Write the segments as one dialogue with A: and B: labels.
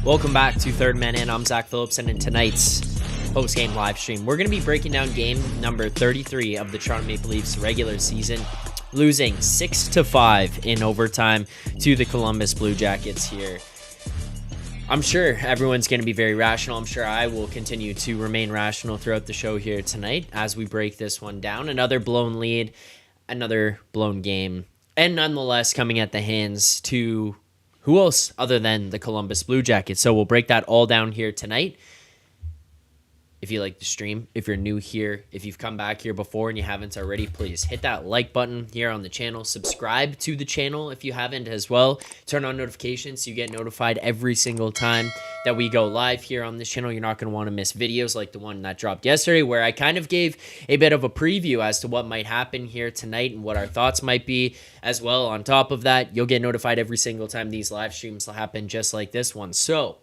A: Welcome back to Third Man In. I'm Zack Phillips, and in tonight's post-game live stream, we're going to be breaking down game number 33 of the Toronto Maple Leafs regular season, losing 6-5 in overtime to the Columbus Blue Jackets here. I'm sure everyone's going to be very rational. I'm sure I will continue to remain rational throughout the show here tonight as we break this one down. Another blown lead, another blown game, and nonetheless coming at the hands to who else other than the Columbus Blue Jackets. So we'll break that all down here tonight. If you like the stream, if you're new here, if you've come back here before and you haven't already, please hit that like button here on the channel. Subscribe to the channel if you haven't as well. Turn on notifications so you get notified every single time that we go live here on this channel. You're not going to want to miss videos like the one that dropped yesterday, where I kind of gave a bit of a preview as to what might happen here tonight and what our thoughts might be as well. On top of that, you'll get notified every single time these live streams will happen, just like this one. So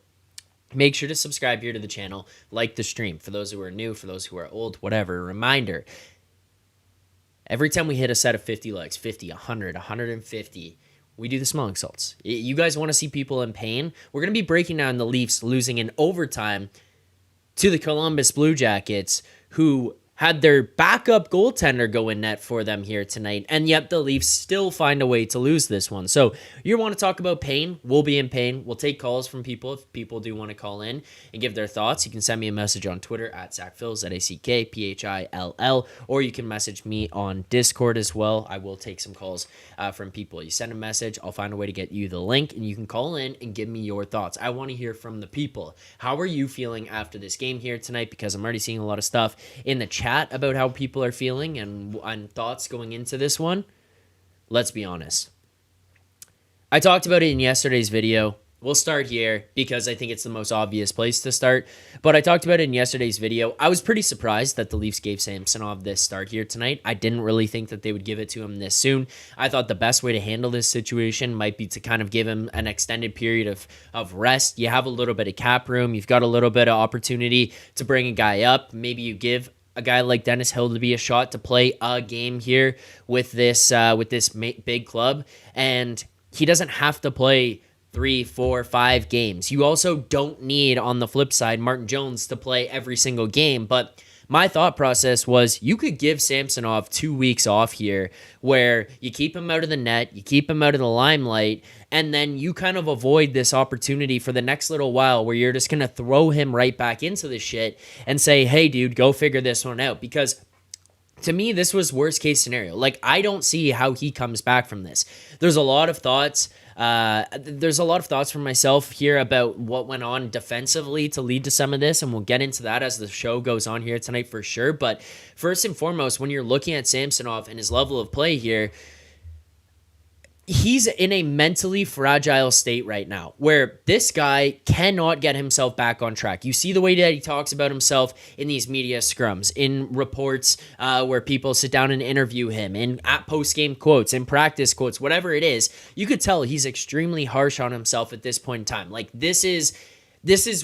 A: make sure to subscribe here to the channel, like the stream. For those who are new, for those who are old, whatever, reminder, every time we hit a set of 50 likes, 50, 100, 150, we do the smelling salts. You guys want to see people in pain? We're going to be breaking down the Leafs losing in overtime to the Columbus Blue Jackets, who had their backup goaltender go in net for them here tonight, and yet the Leafs still find a way to lose this one. So you want to talk about pain? We'll be in pain. We'll take calls from people if people do want to call in and give their thoughts. You can send me a message on Twitter at ZackPhills, ZackPhill, or you can message me on Discord as well. I will take some calls from people. You send a message, I'll find a way to get you the link, and you can call in and give me your thoughts. I want to hear from the people. How are you feeling after this game here tonight? Because I'm already seeing a lot of stuff in the chat about how people are feeling and thoughts going into this one. Let's be honest. I talked about it in yesterday's video. We'll start here because I think it's the most obvious place to start. But I talked about it in yesterday's video. I was pretty surprised that the Leafs gave Samsonov this start here tonight. I didn't really think that they would give it to him this soon. I thought the best way to handle this situation might be to kind of give him an extended period of rest. You have a little bit of cap room. You've got a little bit of opportunity to bring a guy up. Maybe you give a guy like Dennis Hill to be a shot to play a game here with this big club, and he doesn't have to play 3, 4, 5 games. You also don't need, on the flip side, Martin Jones to play every single game. But my thought process was you could give Samsonov 2 weeks off here where you keep him out of the net, you keep him out of the limelight, and then you kind of avoid this opportunity for the next little while where you're just going to throw him right back into the shit and say, hey, dude, go figure this one out. Because to me, this was worst case scenario. Like, I don't see how he comes back from this. There's a lot of thoughts. From myself here about what went on defensively to lead to some of this, and we'll get into that as the show goes on here tonight for sure. But first and foremost, when you're looking at Samsonov and his level of play here, he's in a mentally fragile state right now where this guy cannot get himself back on track. You see the way that he talks about himself in these media scrums, in reports where people sit down and interview him, in at post-game quotes, in practice quotes, whatever it is. You could tell he's extremely harsh on himself at this point in time. Like, this is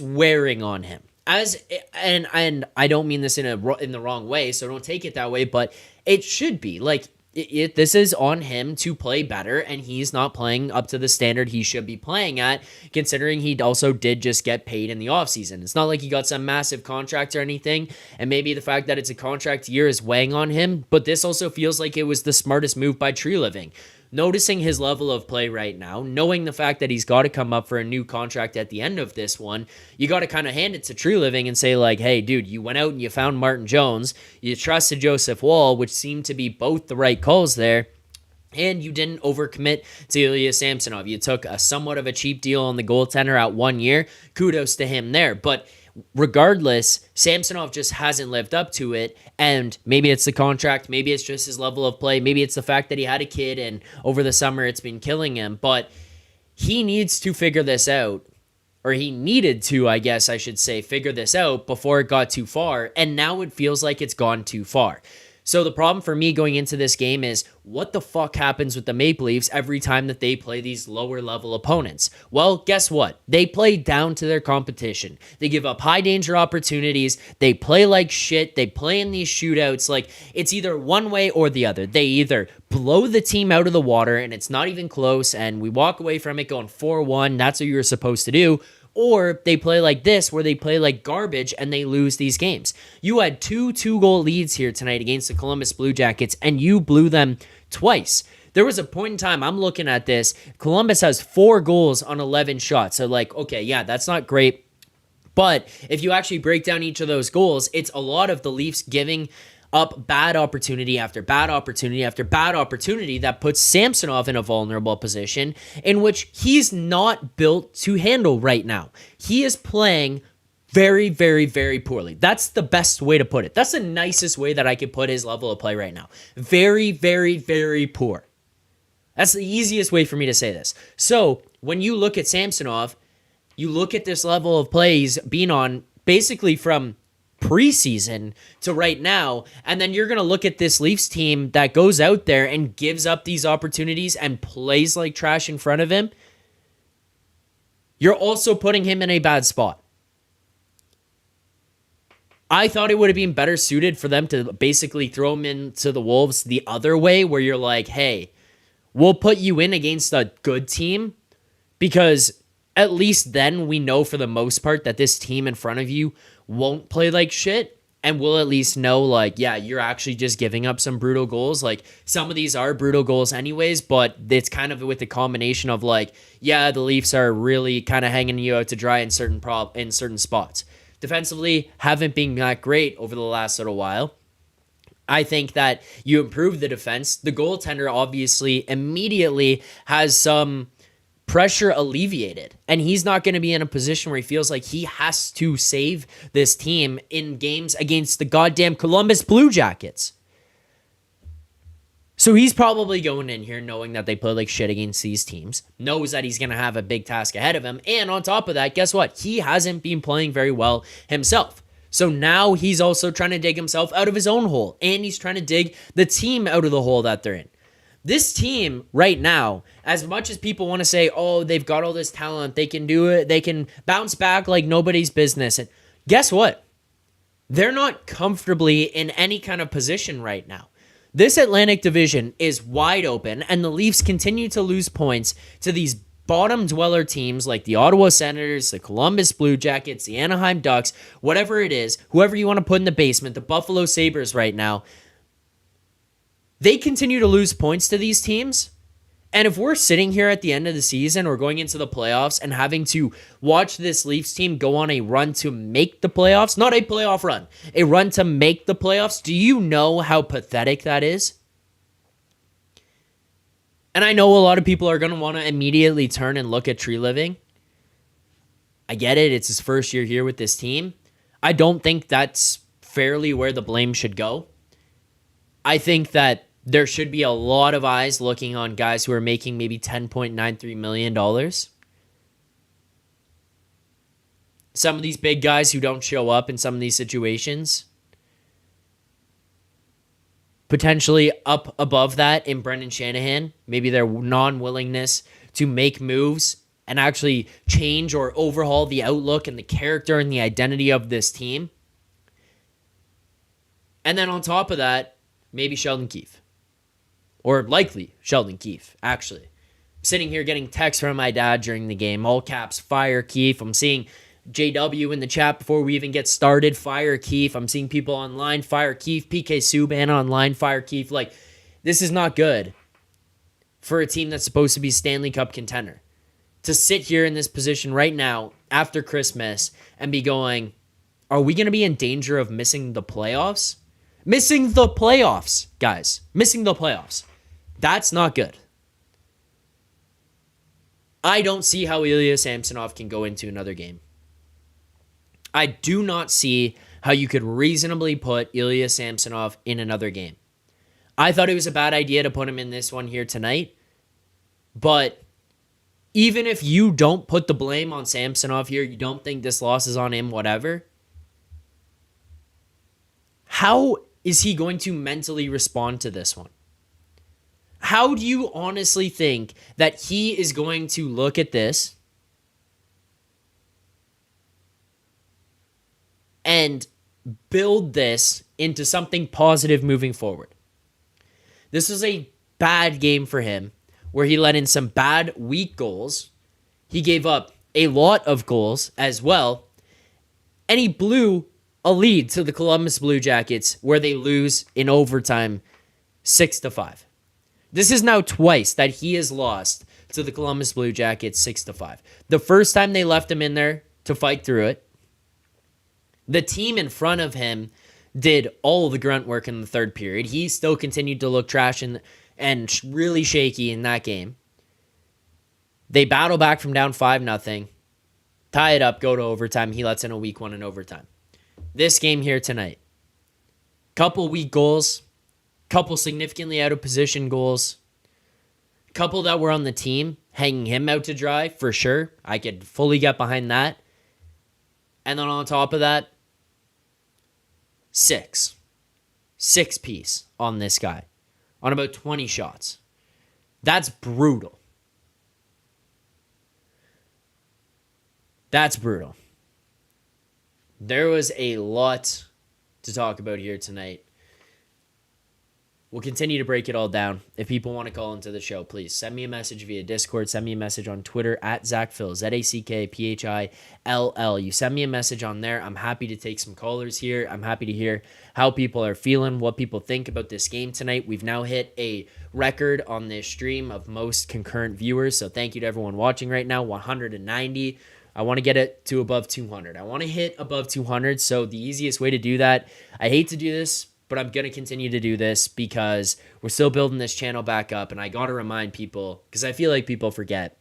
A: wearing on him. And I don't mean this in the wrong way, so don't take it that way, but it should be. Like, this is on him to play better, and he's not playing up to the standard he should be playing at, considering he also did just get paid in the offseason. It's not like he got some massive contract or anything, and maybe the fact that it's a contract year is weighing on him, but this also feels like it was the smartest move by Tree Living. Noticing his level of play right now, knowing the fact that he's got to come up for a new contract at the end of this one, you got to kind of hand it to Tree Living and say, like, hey, dude, you went out and you found Martin Jones, you trusted Joseph Woll, which seemed to be both the right calls there, and you didn't overcommit to Ilya Samsonov. You took a somewhat of a cheap deal on the goaltender at 1 year. Kudos to him there. But regardless, Samsonov just hasn't lived up to it, and maybe it's the contract, maybe it's just his level of play, maybe it's the fact that he had a kid and over the summer it's been killing him, but he needs to figure this out, or he needed to, I guess I should say, figure this out before it got too far, and now it feels like it's gone too far. So the problem for me going into this game is, what the fuck happens with the Maple Leafs every time that they play these lower level opponents? Well, guess what? They play down to their competition. They give up high danger opportunities. They play like shit. They play in these shootouts. Like, it's either one way or the other. They either blow the team out of the water and it's not even close and we walk away from it going 4-1. That's what you were supposed to do. or they play like this, where they play like garbage and they lose these games. You had two-goal leads here tonight against the Columbus Blue Jackets, and you blew them twice. There was a point in time, I'm looking at this, Columbus has 4 goals on 11 shots. So like, okay, yeah, that's not great. But if you actually break down each of those goals, it's a lot of the Leafs giving up bad opportunity after bad opportunity after bad opportunity that puts Samsonov in a vulnerable position in which he's not built to handle right now. He is playing very, very, very poorly. That's the best way to put it. That's the nicest way that I could put his level of play right now. Very, very, very poor. That's the easiest way for me to say this. So when you look at Samsonov, you look at this level of play he's been on basically from preseason to right now, and then you're going to look at this Leafs team that goes out there and gives up these opportunities and plays like trash in front of him. You're also putting him in a bad spot. I thought it would have been better suited for them to basically throw him into the Wolves the other way, where you're like, hey, we'll put you in against a good team, because at least then we know for the most part that this team in front of you won't play like shit, and we'll at least know, like, yeah, you're actually just giving up some brutal goals. Like, some of these are brutal goals anyways, but it's kind of with the combination of, like, yeah, the Leafs are really kind of hanging you out to dry in certain spots. Defensively, haven't been that great over the last little while. I think that you improve the defense. The goaltender obviously immediately has some pressure alleviated, and he's not going to be in a position where he feels like he has to save this team in games against the goddamn Columbus Blue Jackets. So he's probably going in here knowing that they play like shit against these teams, knows that he's going to have a big task ahead of him, and on top of that, guess what? He hasn't been playing very well himself. So now he's also trying to dig himself out of his own hole, and he's trying to dig the team out of the hole that they're in. This team right now, as much as people want to say, oh, they've got all this talent, they can do it, they can bounce back like nobody's business. And guess what? They're not comfortably in any kind of position right now. This Atlantic Division is wide open, and the Leafs continue to lose points to these bottom dweller teams like the Ottawa Senators, the Columbus Blue Jackets, the Anaheim Ducks, whatever it is, whoever you want to put in the basement, the Buffalo Sabres right now. They continue to lose points to these teams. And if we're sitting here at the end of the season or going into the playoffs and having to watch this Leafs team go on a run to make the playoffs, not a playoff run, a run to make the playoffs, do you know how pathetic that is? And I know a lot of people are going to want to immediately turn and look at Tree Living. I get it. It's his first year here with this team. I don't think that's fairly where the blame should go. I think that there should be a lot of eyes looking on guys who are making maybe $10.93 million. Some of these big guys who don't show up in some of these situations. Potentially up above that in Brendan Shanahan. Maybe their non-willingness to make moves and actually change or overhaul the outlook and the character and the identity of this team. And then on top of that, maybe Sheldon Keefe. Or likely Sheldon Keefe, actually. Sitting here getting texts from my dad during the game. All caps, fire Keefe. I'm seeing JW in the chat before we even get started. Fire Keefe. I'm seeing people online. Fire Keefe. PK Subban online. Fire Keefe. Like, this is not good for a team that's supposed to be Stanley Cup contender. To sit here in this position right now after Christmas and be going, are we going to be in danger of missing the playoffs? Missing the playoffs, guys. Missing the playoffs. That's not good. I don't see how Ilya Samsonov can go into another game. I do not see how you could reasonably put Ilya Samsonov in another game. I thought it was a bad idea to put him in this one here tonight. But even if you don't put the blame on Samsonov here, you don't think this loss is on him, whatever, how is he going to mentally respond to this one? How do you honestly think that he is going to look at this and build this into something positive moving forward? This was a bad game for him where he let in some bad, weak goals. He gave up a lot of goals as well, and he blew a lead to the Columbus Blue Jackets where they lose in overtime 6-5. This is now twice that he has lost to the Columbus Blue Jackets 6-5. The first time they left him in there to fight through it, the team in front of him did all the grunt work in the third period. He still continued to look trash and really shaky in that game. They battle back from down 5-0, tie it up, go to overtime. He lets in a weak one in overtime. This game here tonight, couple weak goals, couple significantly out of position goals, couple that were on the team, hanging him out to dry for sure. I could fully get behind that. And then on top of that, six piece on this guy on about 20 shots. That's brutal. That's brutal. There was a lot to talk about here tonight. We'll continue to break it all down. If people want to call into the show, please send me a message via Discord. Send me a message on Twitter at Zack Phil, ZackPhill. You send me a message on there. I'm happy to take some callers here. I'm happy to hear how people are feeling, what people think about this game tonight. We've now hit a record on this stream of most concurrent viewers. So thank you to everyone watching right now. 190. I want to get it to above 200. I want to hit above 200. So the easiest way to do that, I hate to do this, but I'm going to continue to do this because we're still building this channel back up. And I got to remind people, because I feel like people forget.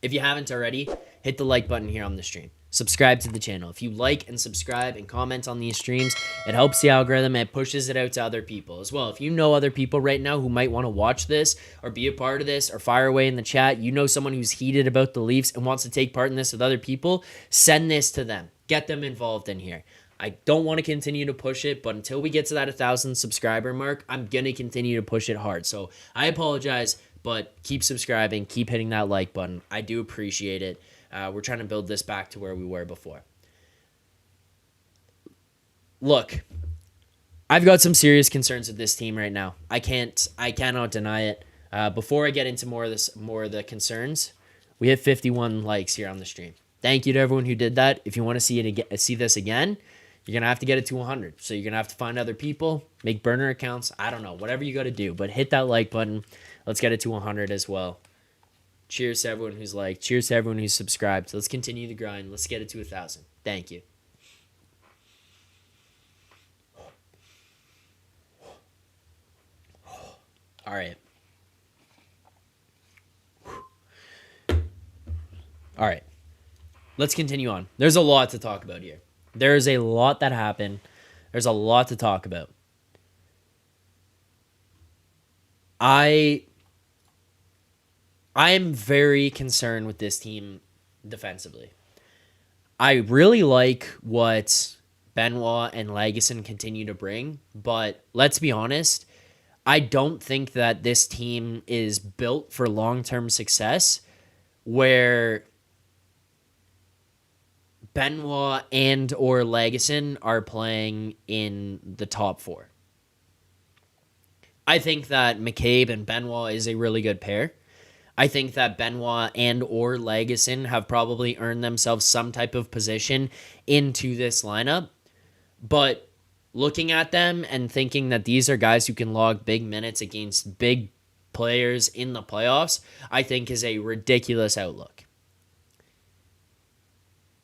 A: If you haven't already, hit the like button here on the stream. Subscribe to the channel. If you like and subscribe and comment on these streams, it helps the algorithm and pushes it out to other people as well. If you know other people right now who might want to watch this or be a part of this or fire away in the chat, you know someone who's heated about the Leafs and wants to take part in this with other people, send this to them. Get them involved in here. I don't want to continue to push it, but until we get to that 1,000 subscriber mark, I'm going to continue to push it hard. So I apologize, but keep subscribing, keep hitting that like button. I do appreciate it. We're trying to build this back to where we were before. Look, I've got some serious concerns with this team right now. I cannot deny it. Before I get into more of the concerns, we hit 51 likes here on the stream. Thank you to everyone who did that. If you want to see this again, you're going to have to get it to 100. So you're going to have to find other people, make burner accounts. I don't know, whatever you got to do. But hit that like button. Let's get it to 100 as well. Cheers to everyone who's liked. Cheers to everyone who's subscribed. Let's continue the grind. Let's get it to 1,000. Thank you. All right. All right. Let's continue on. There's a lot to talk about here. There's a lot that happened. There's a lot to talk about. I am very concerned with this team defensively. I really like what Benoit and Lagesson continue to bring, but let's be honest, I don't think that this team is built for long-term success where Benoit and or Lagesson are playing in the top four. I think that McCabe and Benoit is a really good pair. I think that Benoit and or Lagesson have probably earned themselves some type of position into this lineup. But looking at them and thinking that these are guys who can log big minutes against big players in the playoffs, I think is a ridiculous outlook.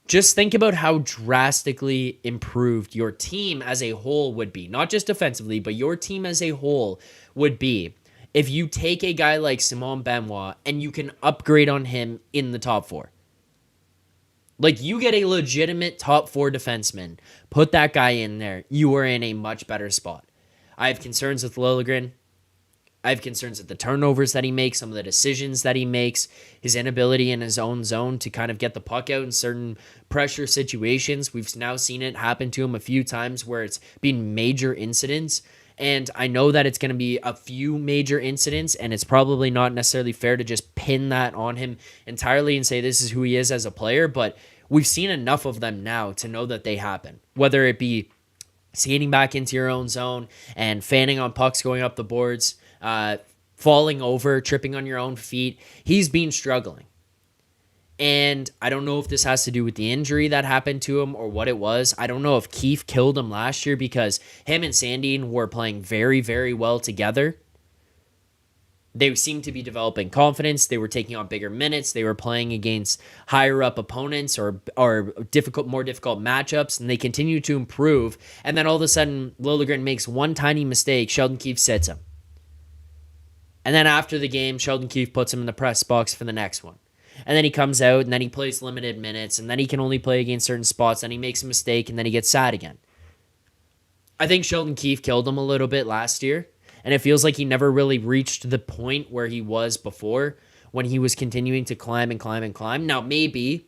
A: Just think about how drastically improved your team as a whole would be. Not just defensively, but your team as a whole would be if you take a guy like Simon Benoit and you can upgrade on him in the top four. Like, you get a legitimate top four defenseman, put that guy in there, you are in a much better spot. I have concerns with Liljegren. I have concerns with the turnovers that he makes, some of the decisions that he makes, his inability in his own zone to kind of get the puck out in certain pressure situations. We've now seen it happen to him a few times where it's been major incidents. And I know that it's going to be a few major incidents, and it's probably not necessarily fair to just pin that on him entirely and say this is who he is as a player, but we've seen enough of them now to know that they happen. Whether it be skating back into your own zone and fanning on pucks going up the boards, falling over, tripping on your own feet, he's been struggling. And I don't know if this has to do with the injury that happened to him or what it was. I don't know if Keefe killed him last year because him and Sandin were playing very, very well together. They seemed to be developing confidence. They were taking on bigger minutes. They were playing against higher up opponents or more difficult matchups, and they continued to improve. And then all of a sudden, Liljegren makes one tiny mistake. Sheldon Keefe sits him. And then after the game, Sheldon Keefe puts him in the press box for the next one. And then he comes out, and then he plays limited minutes, and then he can only play against certain spots, and he makes a mistake, and then he gets sad again. I think Sheldon Keefe killed him a little bit last year. And it feels like he never really reached the point where he was before when he was continuing to climb and climb and climb. Now, maybe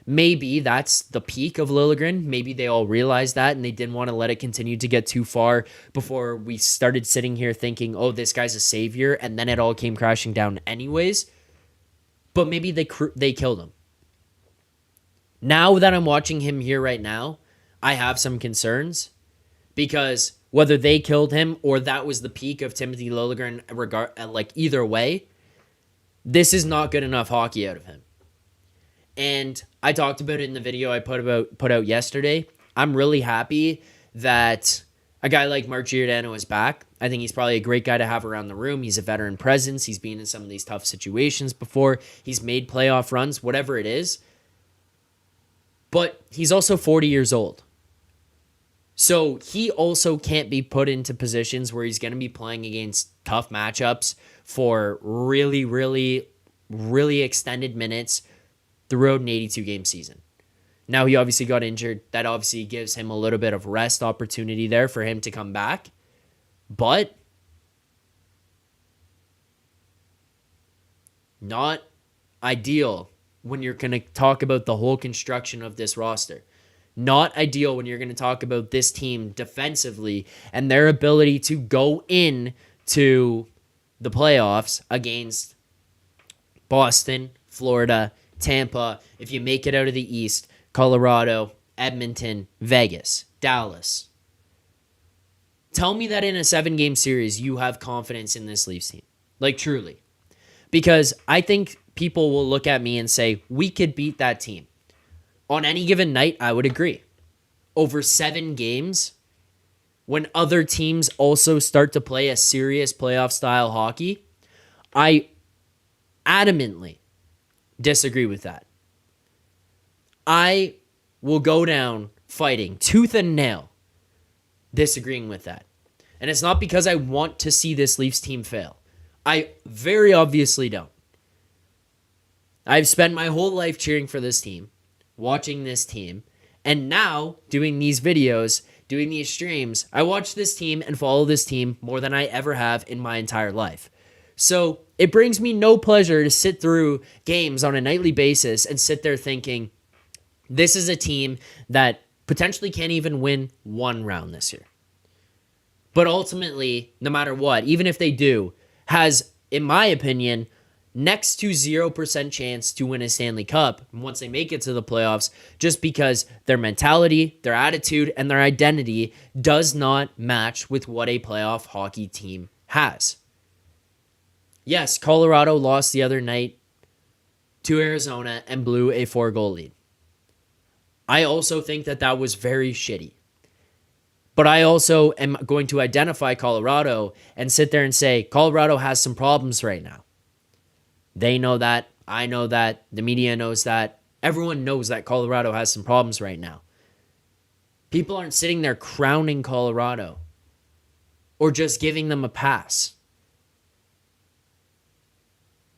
A: that's the peak of Liljegren. Maybe they all realized that and they didn't want to let it continue to get too far before we started sitting here thinking, oh, this guy's a savior. And then it all came crashing down anyways. But maybe they killed him. Now that I'm watching him here right now, I have some concerns because whether they killed him or that was the peak of Timothy Liljegren, either way, this is not good enough hockey out of him. And I talked about it in the video I put out yesterday. I'm really happy that a guy like Mark Giordano is back. I think he's probably a great guy to have around the room. He's a veteran presence. He's been in some of these tough situations before. He's made playoff runs, whatever it is. But he's also 40 years old. So he also can't be put into positions where he's going to be playing against tough matchups for really, really, really extended minutes throughout an 82-game season. Now, he obviously got injured. That obviously gives him a little bit of rest opportunity there for him to come back. But not ideal when you're going to talk about the whole construction of this roster. Not ideal when you're going to talk about this team defensively and their ability to go in to the playoffs against Boston, Florida, Tampa, if you make it out of the East, Colorado, Edmonton, Vegas, Dallas. Tell me that in a 7-game series you have confidence in this Leafs team. Like, truly. Because I think people will look at me and say, we could beat that team. On any given night, I would agree. Over 7 games, when other teams also start to play a serious playoff-style hockey, I adamantly disagree with that. I will go down fighting tooth and nail, disagreeing with that. And it's not because I want to see this Leafs team fail. I very obviously don't. I've spent my whole life cheering for this team, watching this team, and now doing these videos, doing these streams. I watch this team and follow this team more than I ever have in my entire life. So it brings me no pleasure to sit through games on a nightly basis and sit there thinking, this is a team that potentially can't even win one round this year. But ultimately, no matter what, even if they do, has, in my opinion, next to 0% chance to win a Stanley Cup once they make it to the playoffs, just because their mentality, their attitude, and their identity does not match with what a playoff hockey team has. Yes, Colorado lost the other night to Arizona and blew a 4-goal lead. I also think that was very shitty. But I also am going to identify Colorado and sit there and say, Colorado has some problems right now. They know that. I know that. The media knows that. Everyone knows that Colorado has some problems right now. People aren't sitting there crowning Colorado or just giving them a pass.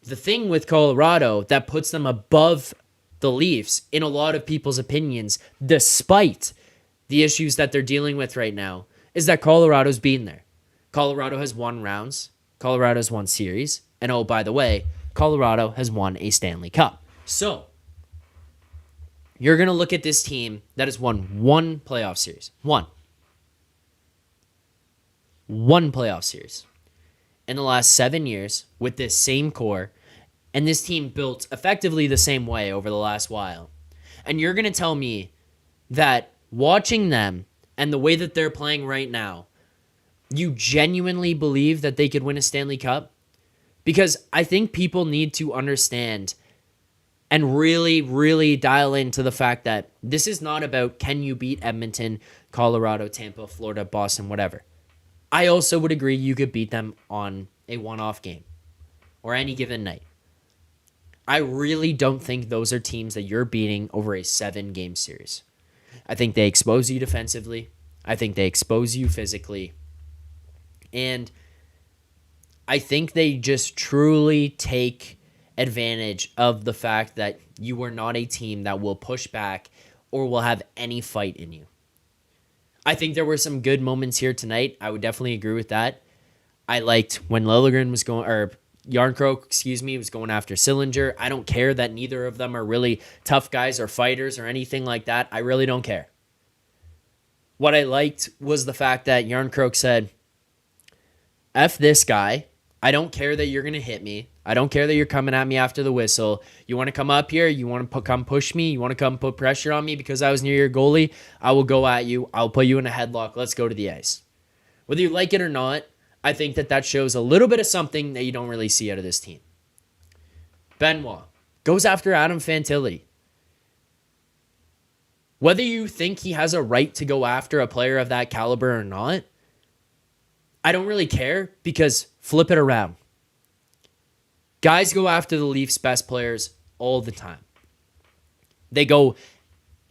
A: The thing with Colorado that puts them above the Leafs, in a lot of people's opinions, despite the issues that they're dealing with right now, is that Colorado's been there. Colorado has won rounds. Colorado's won series. And oh, by the way, Colorado has won a Stanley Cup. So, you're going to look at this team that has won one playoff series. One playoff series in the last 7 years with this same core, and this team built effectively the same way over the last while. And you're going to tell me that watching them and the way that they're playing right now, you genuinely believe that they could win a Stanley Cup? Because I think people need to understand and really, really dial into the fact that this is not about can you beat Edmonton, Colorado, Tampa, Florida, Boston, whatever. I also would agree you could beat them on a one-off game or any given night. I really don't think those are teams that you're beating over a 7-game series. I think they expose you defensively. I think they expose you physically. And I think they just truly take advantage of the fact that you are not a team that will push back or will have any fight in you. I think there were some good moments here tonight. I would definitely agree with that. I liked when Liljegren was going, or Yarncroke, was going after Sillinger. I don't care that neither of them are really tough guys or fighters or anything like that. I really don't care. What I liked was the fact that Yarncroke said, F this guy. I don't care that you're going to hit me. I don't care that you're coming at me after the whistle. You want to come up here? You want to come push me? You want to come put pressure on me because I was near your goalie? I will go at you. I'll put you in a headlock. Let's go to the ice. Whether you like it or not, I think that shows a little bit of something that you don't really see out of this team. Benoit goes after Adam Fantilli. Whether you think he has a right to go after a player of that caliber or not, I don't really care because flip it around. Guys go after the Leafs' best players all the time. They go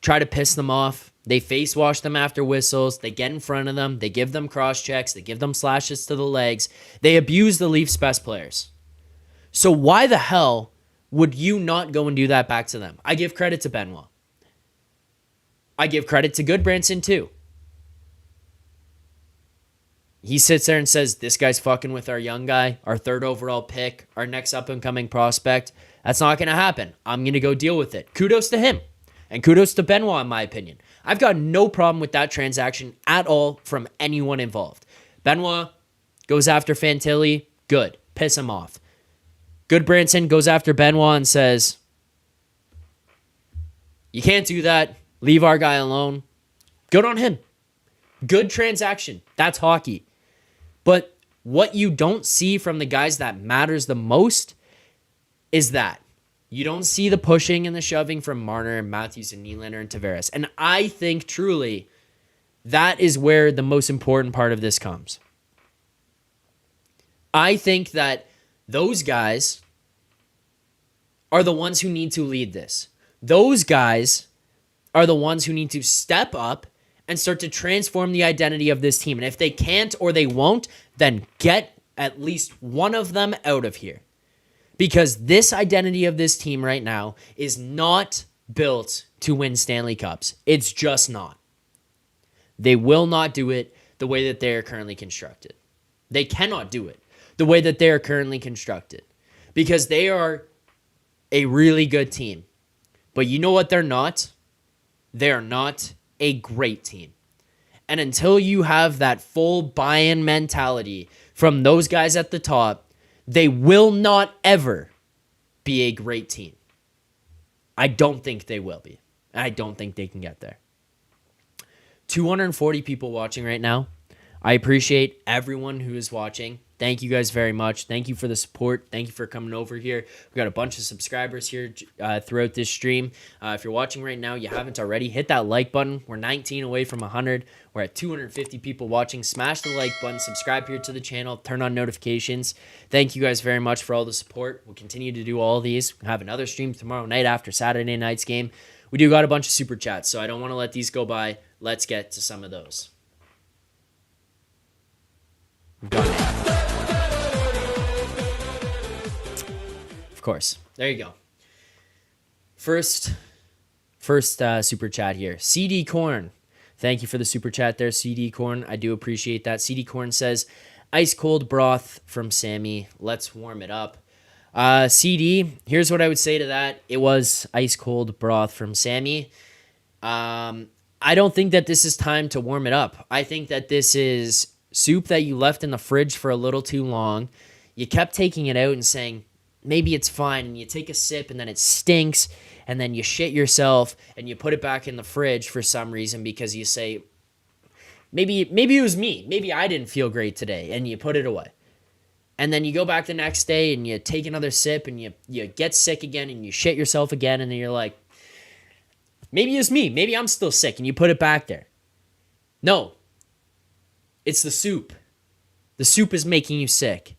A: try to piss them off. They face wash them after whistles. They get in front of them. They give them cross checks. They give them slashes to the legs. They abuse the Leafs' best players. So why the hell would you not go and do that back to them? I give credit to Benoit. I give credit to Goodbranson too. He sits there and says, this guy's fucking with our young guy, our 3rd overall pick, our next up-and-coming prospect. That's not going to happen. I'm going to go deal with it. Kudos to him. And kudos to Benoit, in my opinion. I've got no problem with that transaction at all from anyone involved. Benoit goes after Fantilli. Good. Piss him off. Goodbranson goes after Benoit and says, you can't do that. Leave our guy alone. Good on him. Good transaction. That's hockey. But what you don't see from the guys that matters the most is that you don't see the pushing and the shoving from Marner and Matthews and Nylander and Tavares. And I think truly that is where the most important part of this comes. I think that those guys are the ones who need to lead this. Those guys are the ones who need to step up and start to transform the identity of this team. And if they can't or they won't, then get at least one of them out of here. Because this identity of this team right now is not built to win Stanley Cups. It's just not. They will not do it the way that they are currently constructed. They cannot do it the way that they are currently constructed. Because they are a really good team. But you know what they're not? They're not a great team. And until you have that full buy-in mentality from those guys at the top, they will not ever be a great team. I don't think they will be. And I don't think they can get there. 240 people watching right now. I appreciate everyone who is watching. Thank you guys very much. Thank you for the support. Thank you for coming over here. We got a bunch of subscribers here throughout this stream. If you're watching right now, you haven't already, hit that like button. We're 19 away from 100. We're at 250 people watching. Smash the like button. Subscribe here to the channel. Turn on notifications. Thank you guys very much for all the support. We'll continue to do all of these. We'll have another stream tomorrow night after Saturday night's game. We do got a bunch of super chats, so I don't want to let these go by. Let's get to some of those. Of course. There you go. First super chat here. CD Corn. Thank you for the super chat there, CD Corn. I do appreciate that. CD Corn says, ice cold broth from Sammy. Let's warm it up. CD, here's what I would say to that. It was ice cold broth from Sammy. I don't think that this is time to warm it up. I think that this is soup that you left in the fridge for a little too long. You kept taking it out and saying, maybe it's fine, and you take a sip and then it stinks, and then you shit yourself and you put it back in the fridge for some reason because you say, maybe it was me. Maybe I didn't feel great today, and you put it away. And then you go back the next day and you take another sip and you get sick again and you shit yourself again. And then you're like, maybe it's me. Maybe I'm still sick. And you put it back there. No. It's the soup. The soup is making you sick.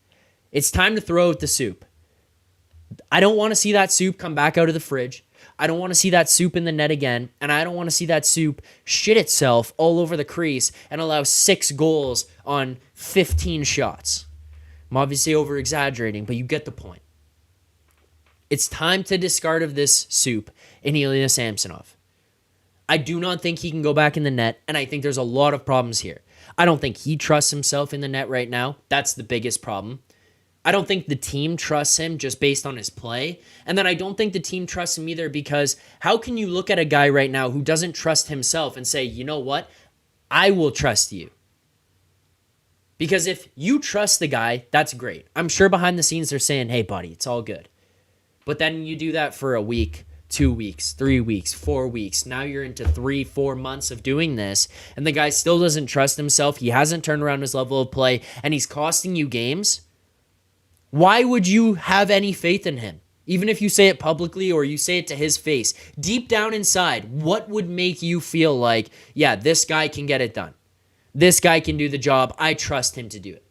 A: It's time to throw out the soup. I don't want to see that soup come back out of the fridge. I don't want to see that soup in the net again. And I don't want to see that soup shit itself all over the crease and allow 6 goals on 15 shots. I'm obviously over-exaggerating, but you get the point. It's time to discard of this soup in Ilya Samsonov. I do not think he can go back in the net, and I think there's a lot of problems here. I don't think he trusts himself in the net right now. That's the biggest problem. I don't think the team trusts him just based on his play. And then I don't think the team trusts him either because how can you look at a guy right now who doesn't trust himself and say, you know what? I will trust you. Because if you trust the guy, that's great. I'm sure behind the scenes they're saying, hey, buddy, it's all good. But then you do that for a week, 2 weeks, 3 weeks, 4 weeks. Now you're into 3-4 months of doing this, and the guy still doesn't trust himself. He hasn't turned around his level of play, and he's costing you games. Why would you have any faith in him? Even if you say it publicly or you say it to his face, deep down inside, what would make you feel like, yeah, this guy can get it done? This guy can do the job. I trust him to do it.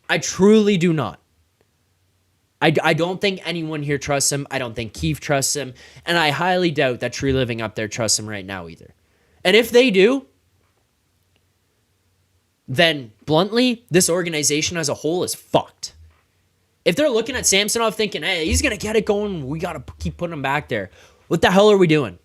A: I truly do not. I don't think anyone here trusts him. I don't think Keefe trusts him. And I highly doubt that True Living up there trusts him right now either. And if they do, then bluntly, this organization as a whole is fucked. If they're looking at Samsonov thinking, hey, he's going to get it going, we got to keep putting him back there. What the hell are we doing?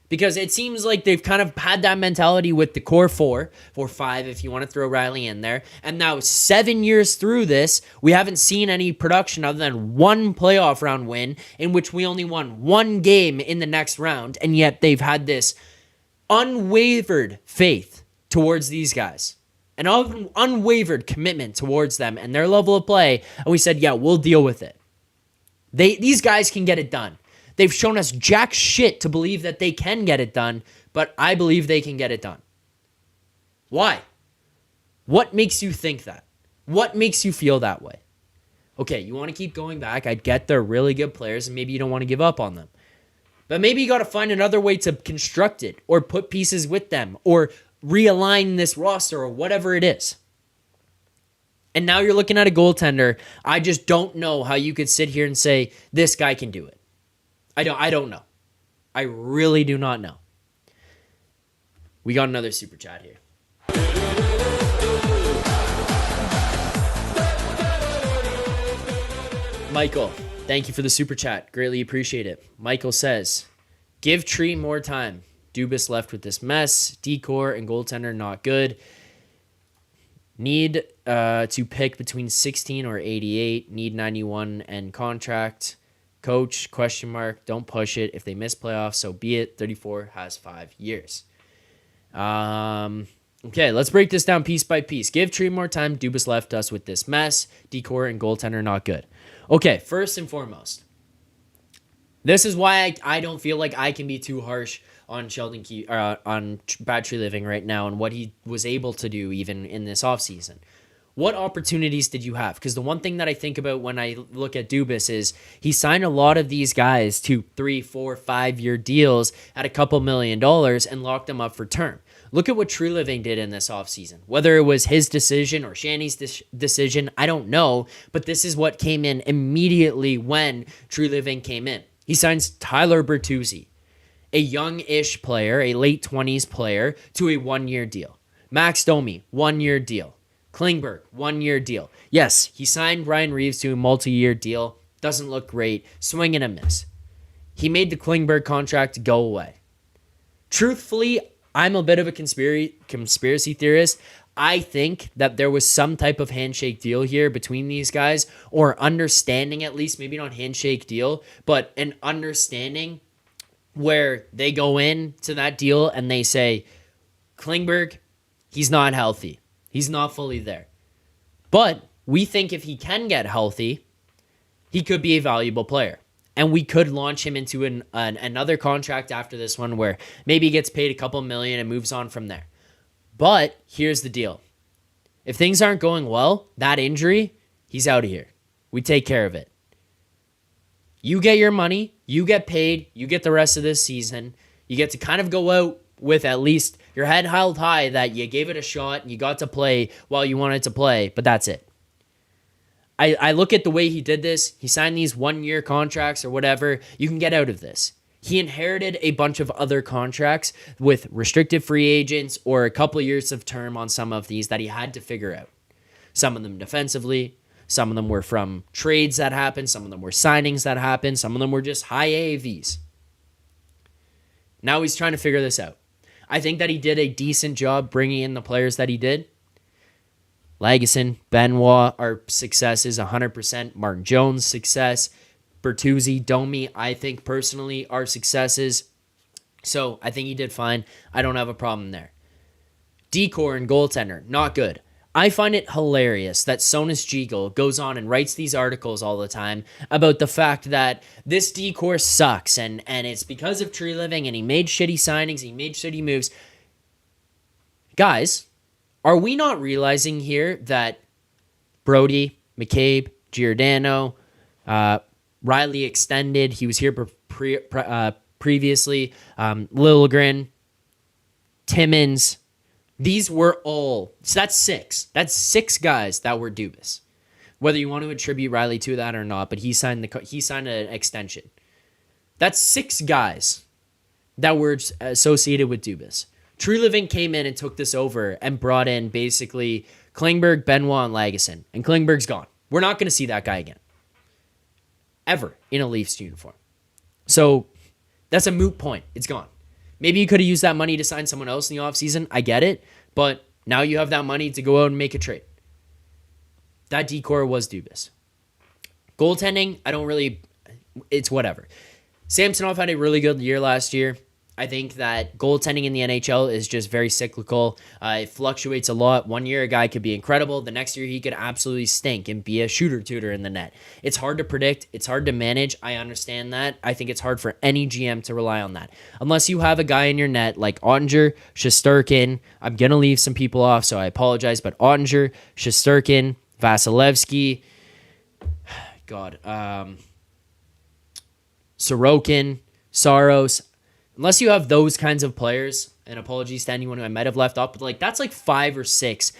A: Because it seems like they've kind of had that mentality with the core 4, or 5 if you want to throw Riley in there. And now 7 years through this, we haven't seen any production other than one playoff round win in which we only won 1 game in the next round. And yet they've had this unwavered faith towards these guys. An unwavered commitment towards them and their level of play. And we said, yeah, we'll deal with it. These guys can get it done. They've shown us jack shit to believe that they can get it done, but I believe they can get it done. Why? What makes you think that? What makes you feel that way? Okay, you want to keep going back. I get they're really good players, and maybe you don't want to give up on them. But maybe you got to find another way to construct it, or put pieces with them, or realign this roster, or whatever it is. And now you're looking at a goaltender. I just don't know how you could sit here and say, this guy can do it. I don't know. I really do not know. We got another super chat here. Michael, thank you for the super chat. Greatly appreciate it. Michael says, give Tree more time. Dubas left with this mess. Decor and goaltender not good. Need to pick between 16 or 88. Need 91 and contract. Coach, ? Don't push it. If they miss playoffs, so be it. 34 has 5 years. Okay, let's break this down piece by piece. Give Tree more time. Dubas left us with this mess. Decor and goaltender not good. Okay, first and foremost, this is why I don't feel like I can be too harsh on Sheldon Keefe, on Bad Tree Living right now and what he was able to do even in this offseason. What opportunities did you have? Because the one thing that I think about when I look at Dubas is he signed a lot of these guys to 3, 4, 5 year deals at a couple $1 million and locked them up for term. Look at what True Living did in this offseason. Whether it was his decision or Shanny's decision, I don't know. But this is what came in immediately when True Living came in. He signs Tyler Bertuzzi, a young-ish player, a late 20s player, to a 1-year deal. Max Domi, 1-year deal. Klingberg, 1-year deal. Yes, he signed Ryan Reeves to a multi-year deal. Doesn't look great. Swing and a miss. He made the Klingberg contract go away. Truthfully, I'm a bit of a conspiracy theorist. I think that there was some type of handshake deal here between these guys, or understanding at least, maybe not handshake deal, but an understanding where they go into that deal and they say, Klingberg, he's not healthy. He's not fully there. But we think if he can get healthy, he could be a valuable player. And we could launch him into another contract after this one where maybe he gets paid a couple million and moves on from there. But here's the deal. If things aren't going well, that injury He's out of here. We take care of it. You get your money. You get paid. You get the rest of this season. You get to kind of go out with at least your head held high that you gave it a shot and you got to play while you wanted to play, but that's it. I look at the way he did this. He signed these 1-year contracts or whatever. You can get out of this. He inherited a bunch of other contracts with restricted free agents or a couple of years of term on some of these that he had to figure out. Some of them defensively. Some of them were from trades that happened. Some of them were signings that happened. Some of them were just high AAVs. Now he's trying to figure this out. I think that he did a decent job bringing in the players that he did. Lagesson, Benoit are successes, 100%. Martin Jones, success. Bertuzzi, Domi, I think personally are successes. So I think he did fine. I don't have a problem there. Decor and goaltender, not good. I find it hilarious that Sonus Gigel goes on and writes these articles all the time about the fact that this decor sucks and it's because of Tree Living and he made shitty signings, he made shitty moves. Guys, are we not realizing here that Brody, McCabe, Giordano, Riley extended, he was here previously, Liljegren, Timmins, these were all, so that's six. That's 6 guys that were Dubas. Whether you want to attribute Riley to that or not, but he signed an extension. That's 6 guys that were associated with Dubas. True Living came in and took this over and brought in basically Klingberg, Benoit, and Lagesson. And Klingberg's gone. We're not going to see that guy again. Ever in a Leafs uniform. So that's a moot point. It's gone. Maybe you could have used that money to sign someone else in the offseason. I get it. But now you have that money to go out and make a trade. That decor was Dubas. Goaltending, it's whatever. Samsonov had a really good year last year. I think that goaltending in the NHL is just very cyclical. It fluctuates a lot. 1 year, a guy could be incredible. The next year, he could absolutely stink and be a shooter-tooter in the net. It's hard to predict. It's hard to manage. I understand that. I think it's hard for any GM to rely on that. Unless you have a guy in your net like Ottinger, Shesterkin. I'm going to leave some people off, so I apologize. But Ottinger, Shesterkin, Vasilevsky, Sorokin, Saros. Unless you have those kinds of players, and apologies to anyone who I might have left off, but that's like 5 or 6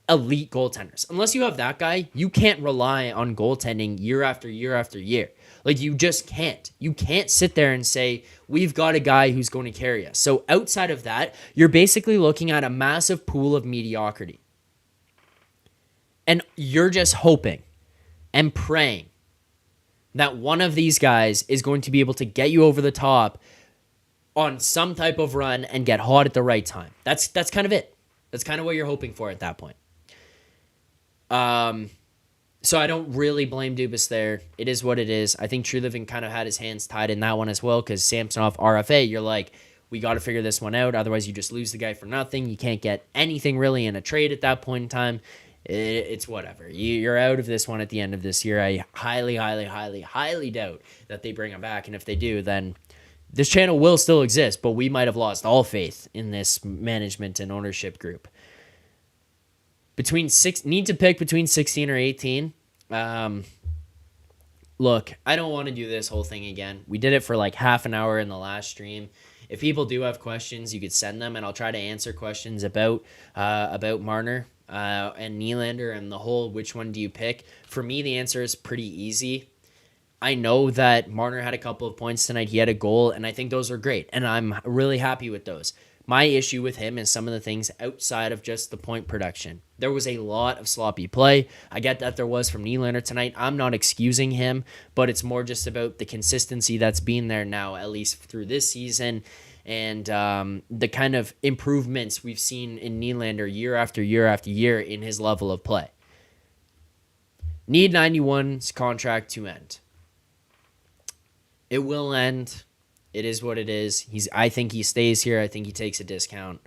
A: elite goaltenders. Unless you have that guy, you can't rely on goaltending year after year after year. Like, you just can't. You can't sit there and say, we've got a guy who's going to carry us. So outside of that, you're basically looking at a massive pool of mediocrity. And you're just hoping and praying that one of these guys is going to be able to get you over the top on some type of run and get hot at the right time. That's kind of it. That's kind of what you're hoping for at that point. So I don't really blame Dubas there. It is what it is. I think True Living kind of had his hands tied in that one as well because Samsonov RFA, you're like, we got to figure this one out. Otherwise, you just lose the guy for nothing. You can't get anything really in a trade at that point in time. It's whatever. You're out of this one at the end of this year. I highly, highly, highly, highly doubt that they bring him back. And if they do, then this channel will still exist, but we might have lost all faith in this management and ownership group. Need to pick between 16 or 18. Look, I don't want to do this whole thing again. We did it for like half an hour in the last stream. If people do have questions, you could send them, and I'll try to answer questions about Marner and Nylander and the whole which one do you pick. For me, the answer is pretty easy. I know that Marner had a couple of points tonight. He had a goal, and I think those are great, and I'm really happy with those. My issue with him is some of the things outside of just the point production. There was a lot of sloppy play. I get that there was from Nylander tonight. I'm not excusing him, but it's more just about the consistency that's been there now, at least through this season, and the kind of improvements we've seen in Nylander year after year after year in his level of play. Need 91's contract to end. It will end. It is what it is. I think he stays here. I think he takes a discount.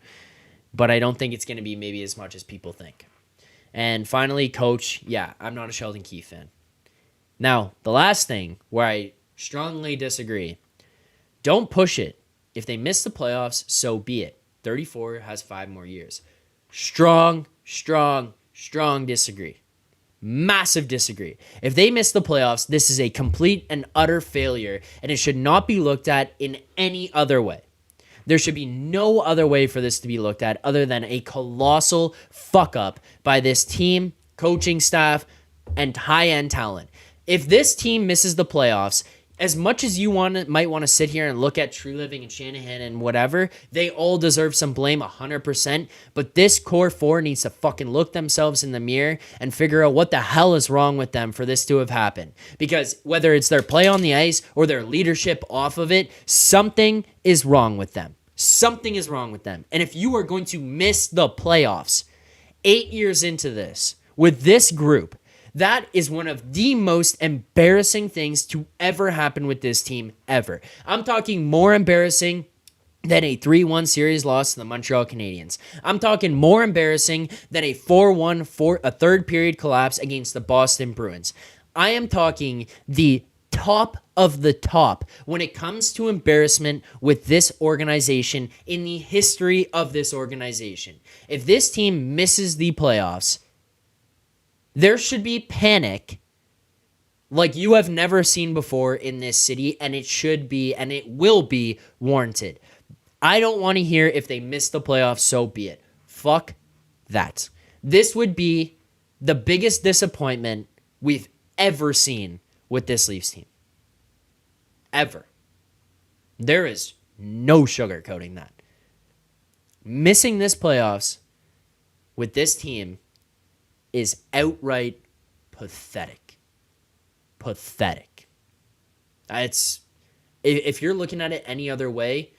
A: But I don't think it's going to be maybe as much as people think. And finally, coach, yeah, I'm not a Sheldon Keefe fan. Now, the last thing where I strongly disagree, don't push it. If they miss the playoffs, so be it. 34 has 5 more years. Strong disagree. Massive disagree. If they miss the playoffs, this is a complete and utter failure, and it should not be looked at in any other way. There should be no other way for this to be looked at other than a colossal fuck up by this team, coaching staff, and high-end talent. If this team misses the playoffs, as much as you might want to sit here and look at True Living and Shanahan and whatever, they all deserve some blame 100%. But this core four needs to fucking look themselves in the mirror and figure out what the hell is wrong with them for this to have happened. Because whether it's their play on the ice or their leadership off of it, something is wrong with them. Something is wrong with them. And if you are going to miss the playoffs 8 years into this with this group, that is one of the most embarrassing things to ever happen with this team ever. I'm talking more embarrassing than a 3-1 series loss to the Montreal Canadiens. I'm talking more embarrassing than a 4-1 a third period collapse against the Boston Bruins. I am talking the top of the top when it comes to embarrassment with this organization in the history of this organization. If this team misses the playoffs, there should be panic like you have never seen before in this city, and it should be, and it will be warranted. I don't want to hear if they miss the playoffs, so be it. Fuck that. This would be the biggest disappointment we've ever seen with this Leafs team. Ever. There is no sugarcoating that. Missing this playoffs with this team is outright pathetic. Pathetic. If you're looking at it any other way,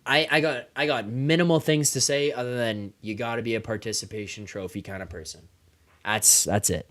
A: I got minimal things to say other than you got to be a participation trophy kind of person. That's it.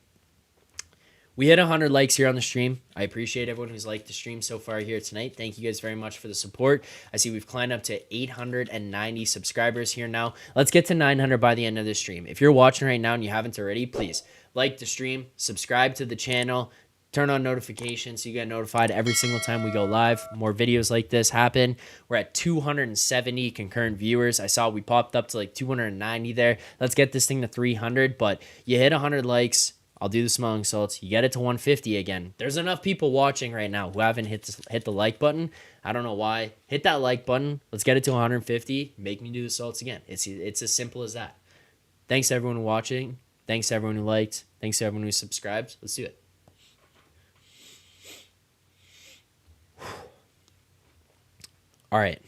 A: We hit 100 likes here on the stream. I appreciate everyone who's liked the stream so far here tonight. Thank you guys very much for the support. I see we've climbed up to 890 subscribers here now. Let's get to 900 by the end of the stream. If you're watching right now and you haven't already, please like the stream, subscribe to the channel, turn on notifications so you get notified every single time we go live. More videos like this happen. We're at 270 concurrent viewers. I saw we popped up to like 290 there. Let's get this thing to 300, but you hit 100 likes. I'll do the smelling salts. You get it to 150 again. There's enough people watching right now who haven't hit the like button. I don't know why. Hit that like button. Let's get it to 150. Make me do the salts again. It's as simple as that. Thanks to everyone watching. Thanks to everyone who liked. Thanks to everyone who subscribed. Let's do it. All right.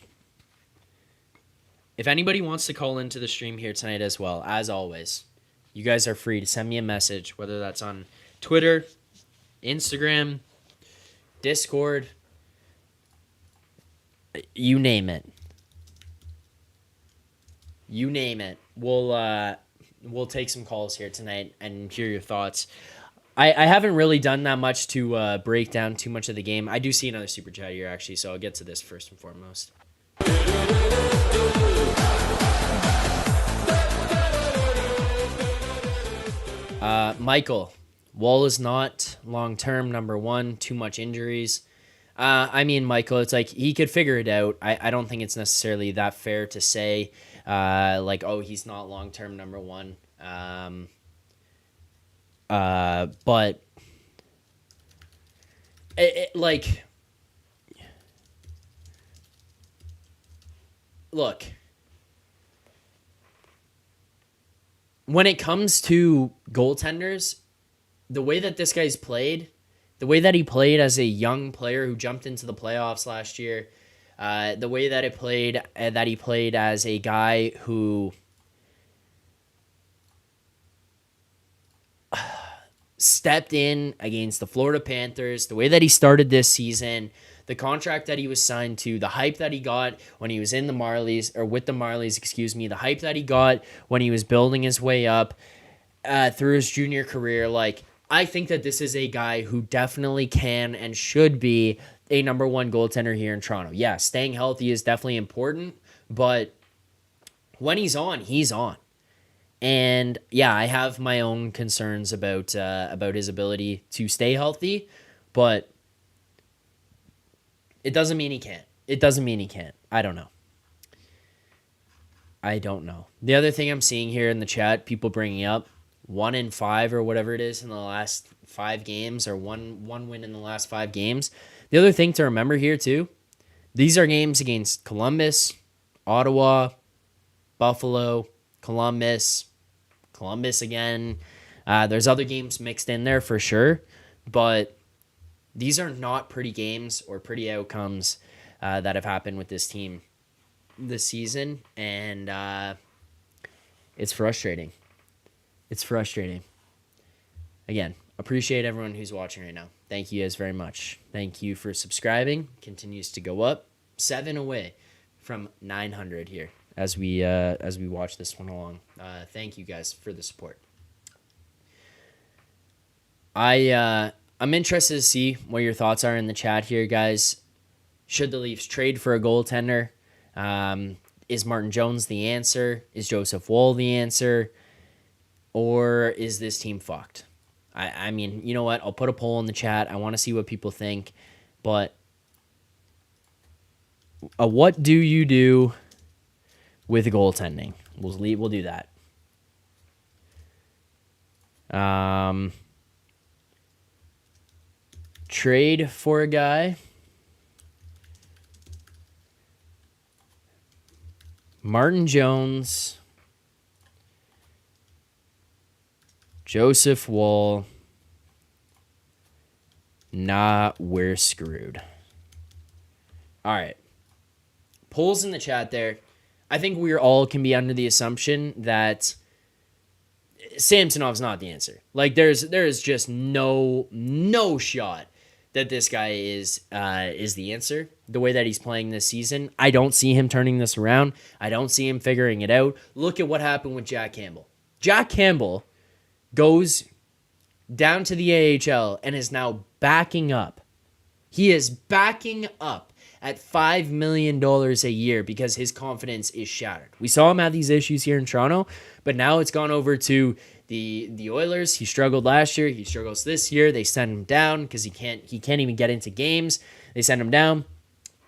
A: If anybody wants to call into the stream here tonight as well, as always, you guys are free to send me a message, whether that's on Twitter, Instagram, Discord, you name it. You name it. We'll take some calls here tonight and hear your thoughts. I haven't really done that much to break down too much of the game. I do see another super chat here, actually, so I'll get to this first and foremost. Michael, Wall is not long-term, number one, too much injuries. I mean, Michael, it's like he could figure it out. I don't think it's necessarily that fair to say, like, oh, he's not long-term, number one. But like, look, when it comes to goaltenders, the way that this guy's played, the way that he played as a young player who jumped into the playoffs last year, the way that he played as a guy who stepped in against the Florida Panthers, the way that he started this season, the contract that he was signed to, the hype that he got when he was in the Marlies, or with the Marlies, the hype that he got when he was building his way up through his junior career. Like, I think that this is a guy who definitely can and should be a number one goaltender here in Toronto. Yeah, staying healthy is definitely important, but when he's on, he's on. And yeah, I have my own concerns about his ability to stay healthy, but it doesn't mean he can't. It doesn't mean he can't. I don't know. The other thing I'm seeing here in the chat, people bringing up, 1-5 or whatever it is in the last 5 games, or one win in the last 5 games. The other thing to remember here too, these are games against Columbus, Ottawa, Buffalo, Columbus again. There's other games mixed in there for sure, but these are not pretty games or pretty outcomes that have happened with this team this season, and it's frustrating. It's frustrating. Again, appreciate everyone who's watching right now. Thank you guys very much. Thank you for subscribing. Continues to go up. 7 away from 900 here as we watch this one along. Thank you guys for the support. I'm interested to see what your thoughts are in the chat here, guys. Should the Leafs trade for a goaltender? Is Martin Jones the answer? Is Joseph Woll the answer? Or is this team fucked? I mean, you know what? I'll put a poll in the chat. I want to see what people think. But what do you do with goaltending? We'll do that. Trade for a guy. Martin Jones. Joseph Woll. Nah, we're screwed. All right. Polls in the chat there. I think we all can be under the assumption that Samsonov's not the answer. Like, there's just no shot that this guy is the answer. The way that he's playing this season, I don't see him turning this around. I don't see him figuring it out. Look at what happened with Jack Campbell. Jack Campbell goes down to the AHL and is now backing up. He is backing up at $5 million a year because his confidence is shattered. We saw him have these issues here in Toronto, but now it's gone over to the Oilers. He struggled last year. He struggles this year. They send him down because he can't even get into games. They send him down.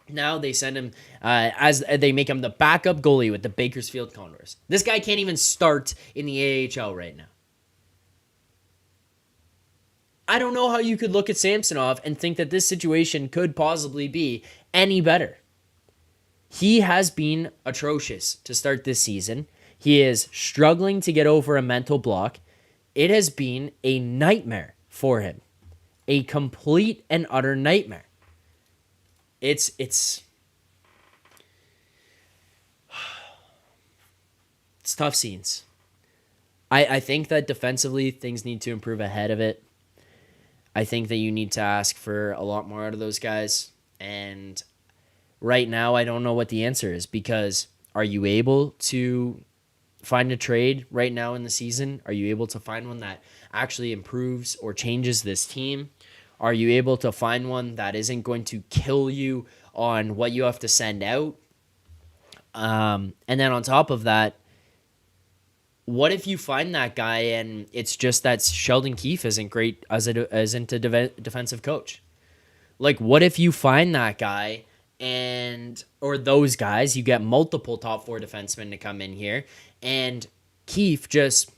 A: Now they send him as they make him the backup goalie with the Bakersfield Condors. This guy can't even start in the AHL right now. I don't know how you could look at Samsonov and think that this situation could possibly be any better. He has been atrocious to start this season. He is struggling to get over a mental block. It has been a nightmare for him. A complete and utter nightmare. It's tough scenes. I think that defensively things need to improve ahead of it. I think that you need to ask for a lot more out of those guys. And right now, I don't know what the answer is, because are you able to find a trade right now in the season? Are you able to find one that actually improves or changes this team? Are you able to find one that isn't going to kill you on what you have to send out? And then on top of that, what if you find that guy and it's just that Sheldon Keefe isn't great isn't a defensive coach? Like, what if you find that guy or those guys, you get multiple top 4 defensemen to come in here, and Keefe just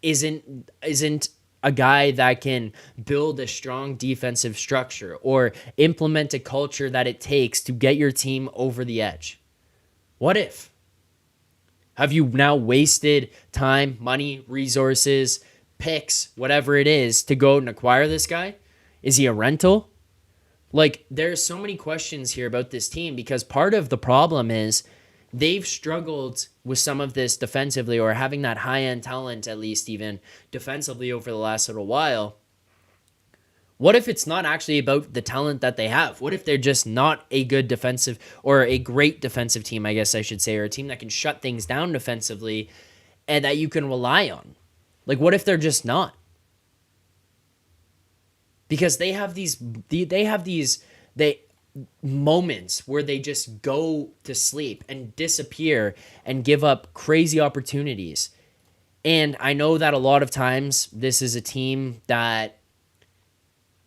A: isn't a guy that can build a strong defensive structure or implement a culture that it takes to get your team over the edge? What if? Have you now wasted time, money, resources, picks, whatever it is, to go and acquire this guy? Is he a rental? Like, there's so many questions here about this team, because part of the problem is they've struggled with some of this defensively, or having that high-end talent, at least even defensively, over the last little while. What if it's not actually about the talent that they have? What if they're just not a good defensive, or a great defensive team, I guess I should say, or a team that can shut things down defensively and that you can rely on? Like, what if they're just not? Because they have these moments where they just go to sleep and disappear and give up crazy opportunities. And I know that a lot of times this is a team that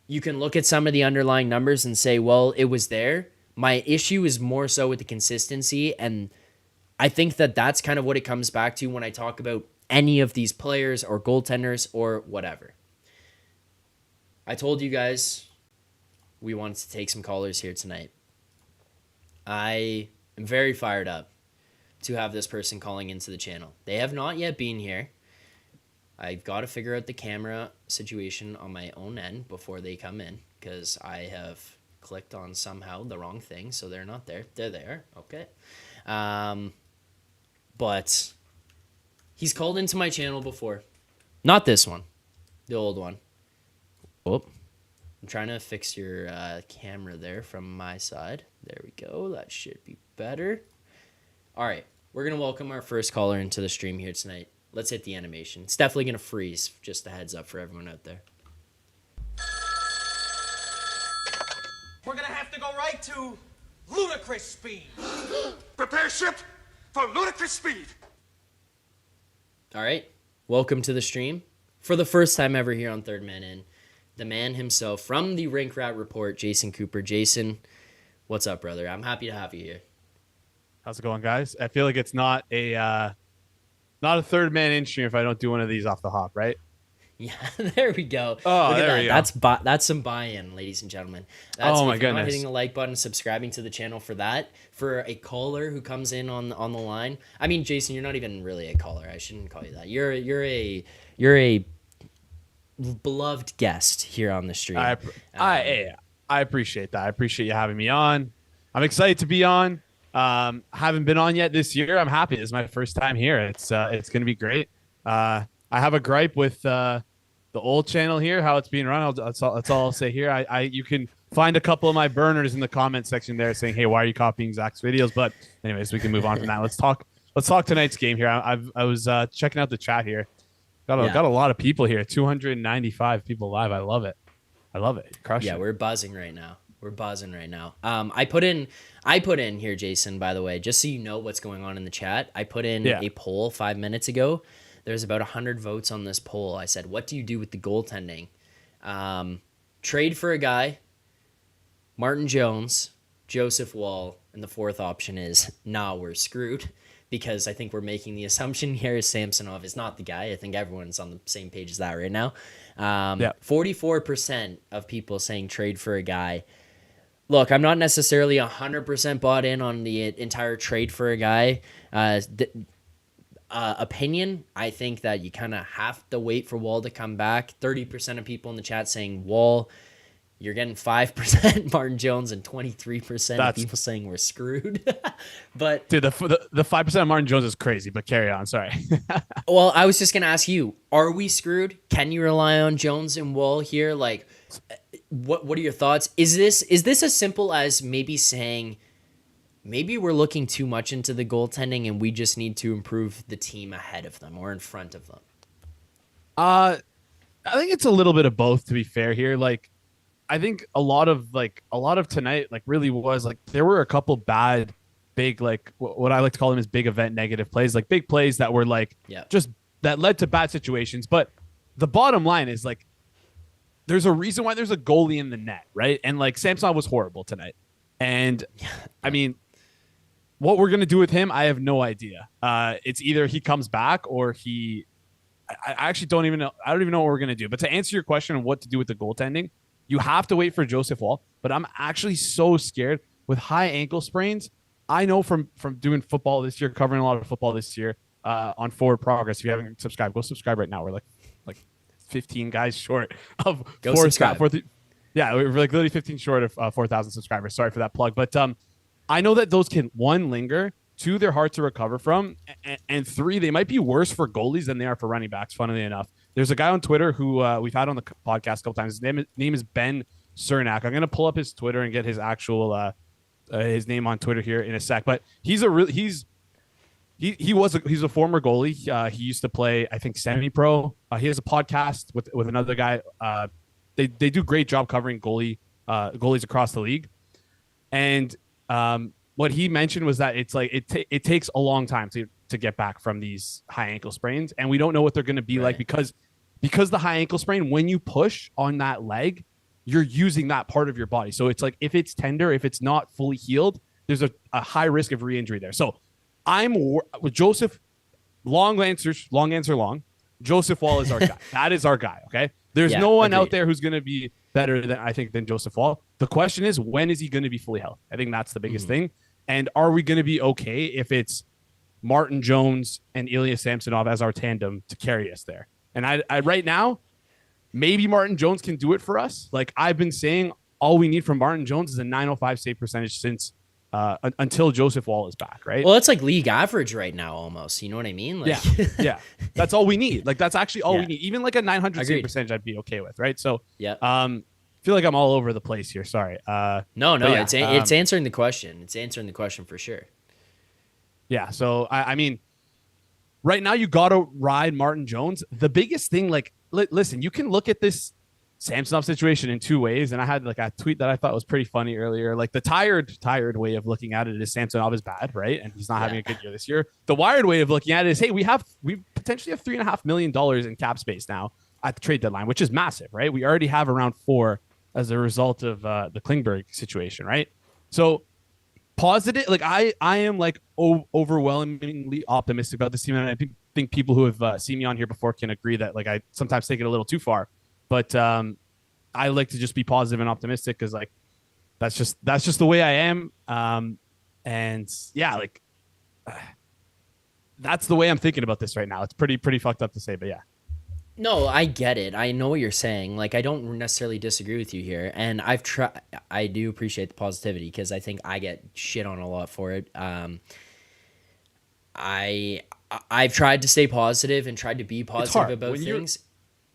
A: you can look at some of the underlying numbers and say, well, it was there. My issue is more so with the consistency, and I think that that's kind of what it comes back to when I talk about any of these players or goaltenders or whatever. I told you guys we wanted to take some callers here tonight. I am very fired up to have this person calling into the channel. They have not yet been here. I've got to figure out the camera situation on my own end before they come in, because I have clicked on somehow the wrong thing, so they're not there. They're there. Okay. But he's called into my channel before. Not this one. The old one. Oh, I'm trying to fix your camera there from my side. There we go. That should be better. All right. We're going to welcome our first caller into the stream here tonight. Let's hit the animation. It's definitely going to freeze. Just a heads up for everyone out there.
B: We're going to have to go right to ludicrous speed.
C: Prepare ship for ludicrous speed.
A: All right. Welcome to the stream. For the first time ever here on Third Man In, the man himself from the Rink Rat Report, Jason Cooper. Jason, what's up, brother? I'm happy to have you here.
D: How's it going, guys? I feel like it's not a Third Man In stream if I don't do one of these off the hop, right?
A: Yeah, there we go.
D: Oh,
A: look at
D: there
A: that.
D: we go.
A: That's some buy-in, ladies and gentlemen. That's,
D: oh my
A: if you're
D: goodness!
A: not hitting the like button, subscribing to the channel for that. For a caller who comes in on the line. I mean, Jason, you're not even really a caller. I shouldn't call you that. You're a beloved guest here on the stream.
D: I appreciate that. I appreciate you having me on. I'm excited to be on. Haven't been on yet this year. I'm happy. This is my first time here. It's going to be great. I have a gripe with the old channel here, how it's being run. That's all I'll say here. You can find a couple of my burners in the comment section there saying, "Hey, why are you copying Zach's videos?" But anyways, we can move on from that. Let's talk tonight's game here. I was checking out the chat here. Got a lot of people here. 295 people live. I love it. Crushing.
A: Yeah, we're buzzing right now. I put in here, Jason, by the way, just so you know what's going on in the chat. I put in a poll 5 minutes ago. There's about 100 votes on this poll. I said, what do you do with the goaltending? Trade for a guy, Martin Jones, Joseph Wall, and the fourth option is, nah, we're screwed. Because I think we're making the assumption here Samsonov is not the guy. I think everyone's on the same page as that right now. 44% of people saying trade for a guy. Look, I'm not necessarily 100% bought in on the entire trade for a guy opinion. I think that you kind of have to wait for Wall to come back. 30% of people in the chat saying Wall. You're getting 5% Martin Jones and 23% of people saying we're screwed. But
D: dude, the 5% of Martin Jones is crazy, but carry on. Sorry.
A: Well, I was just going to ask you, are we screwed? Can you rely on Jones and Wall here? Like, what are your thoughts? Is this as simple as maybe saying maybe we're looking too much into the goaltending and we just need to improve the team ahead of them or in front of them?
D: I think it's a little bit of both, to be fair here. Like, I think a lot of tonight, like, really was like there were a couple bad, big, like what I like to call them is big event negative plays, like big plays that were like just that led to bad situations. But the bottom line is like there's a reason why there's a goalie in the net, right? And like Samsonov was horrible tonight, and I mean, what we're gonna do with him, I have no idea. It's either he comes back or he. I actually don't even know. I don't even know what we're gonna do. But to answer your question on what to do with the goaltending. You have to wait for Joseph Wall, but I'm actually so scared with high ankle sprains. I know from doing football this year, covering a lot of football this year on Forward Progress. If you haven't subscribed, go subscribe right now. We're like 15 guys short of
A: subscribe.
D: We're like literally 15 short of 4,000 subscribers. Sorry for that plug, but I know that those can, one, linger, two, they're hard to recover from, and three, they might be worse for goalies than they are for running backs. Funnily enough. There's a guy on Twitter who we've had on the podcast a couple times. His name is Ben Cernak. I'm gonna pull up his Twitter and get his actual his name on Twitter here in a sec. But he's a former goalie. He used to play, I think, semi-pro. He has a podcast with another guy. They do a great job covering goalies across the league. And what he mentioned was that it's like it takes a long time to get back from these high ankle sprains, and we don't know what they're going to be like because the high ankle sprain, when you push on that leg, you're using that part of your body. So it's like if it's tender, if it's not fully healed, there's a high risk of re-injury there. So I'm with Joseph. long answer, long. Joseph Wall is our guy. That is our guy. Okay. There's no one out there who's going to be better than Joseph Wall. The question is, when is he going to be fully healthy? I think that's the biggest thing. And are we going to be okay if it's Martin Jones and Ilya Samsonov as our tandem to carry us there? And I right now, maybe Martin Jones can do it for us. Like I've been saying, all we need from Martin Jones is a .905 save percentage since until Joseph Wall is back, right?
A: Well, it's like league average right now almost. You know what I mean? Like,
D: yeah. That's all we need. Like that's actually all we need. Even like a 900 save percentage, I'd be okay with, right? So feel like I'm all over the place here. Sorry.
A: No, it's answering the question. It's answering the question for sure.
D: Yeah. So I mean, right now you got to ride Martin Jones. The biggest thing, like, listen, you can look at this Samsonov situation in two ways, and I had like a tweet that I thought was pretty funny earlier. Like the tired way of looking at it is Samsonov is bad, right? And he's not having a good year this year. The wired way of looking at it is, hey, we potentially have $3.5 million in cap space now at the trade deadline, which is massive, right? We already have around 4 as a result of the Klingberg situation, right? So positive, like I am like overwhelmingly optimistic about this team, and I think people who have seen me on here before can agree that like I sometimes take it a little too far. But I like to just be positive and optimistic because like that's just the way I am. And yeah, like that's the way I'm thinking about this right now. It's pretty fucked up to say, but yeah.
A: No, I get it. I know what you're saying. Like I don't necessarily disagree with you here, and I do appreciate the positivity because I think I get shit on a lot for it. I've tried to stay positive and tried to be positive about things.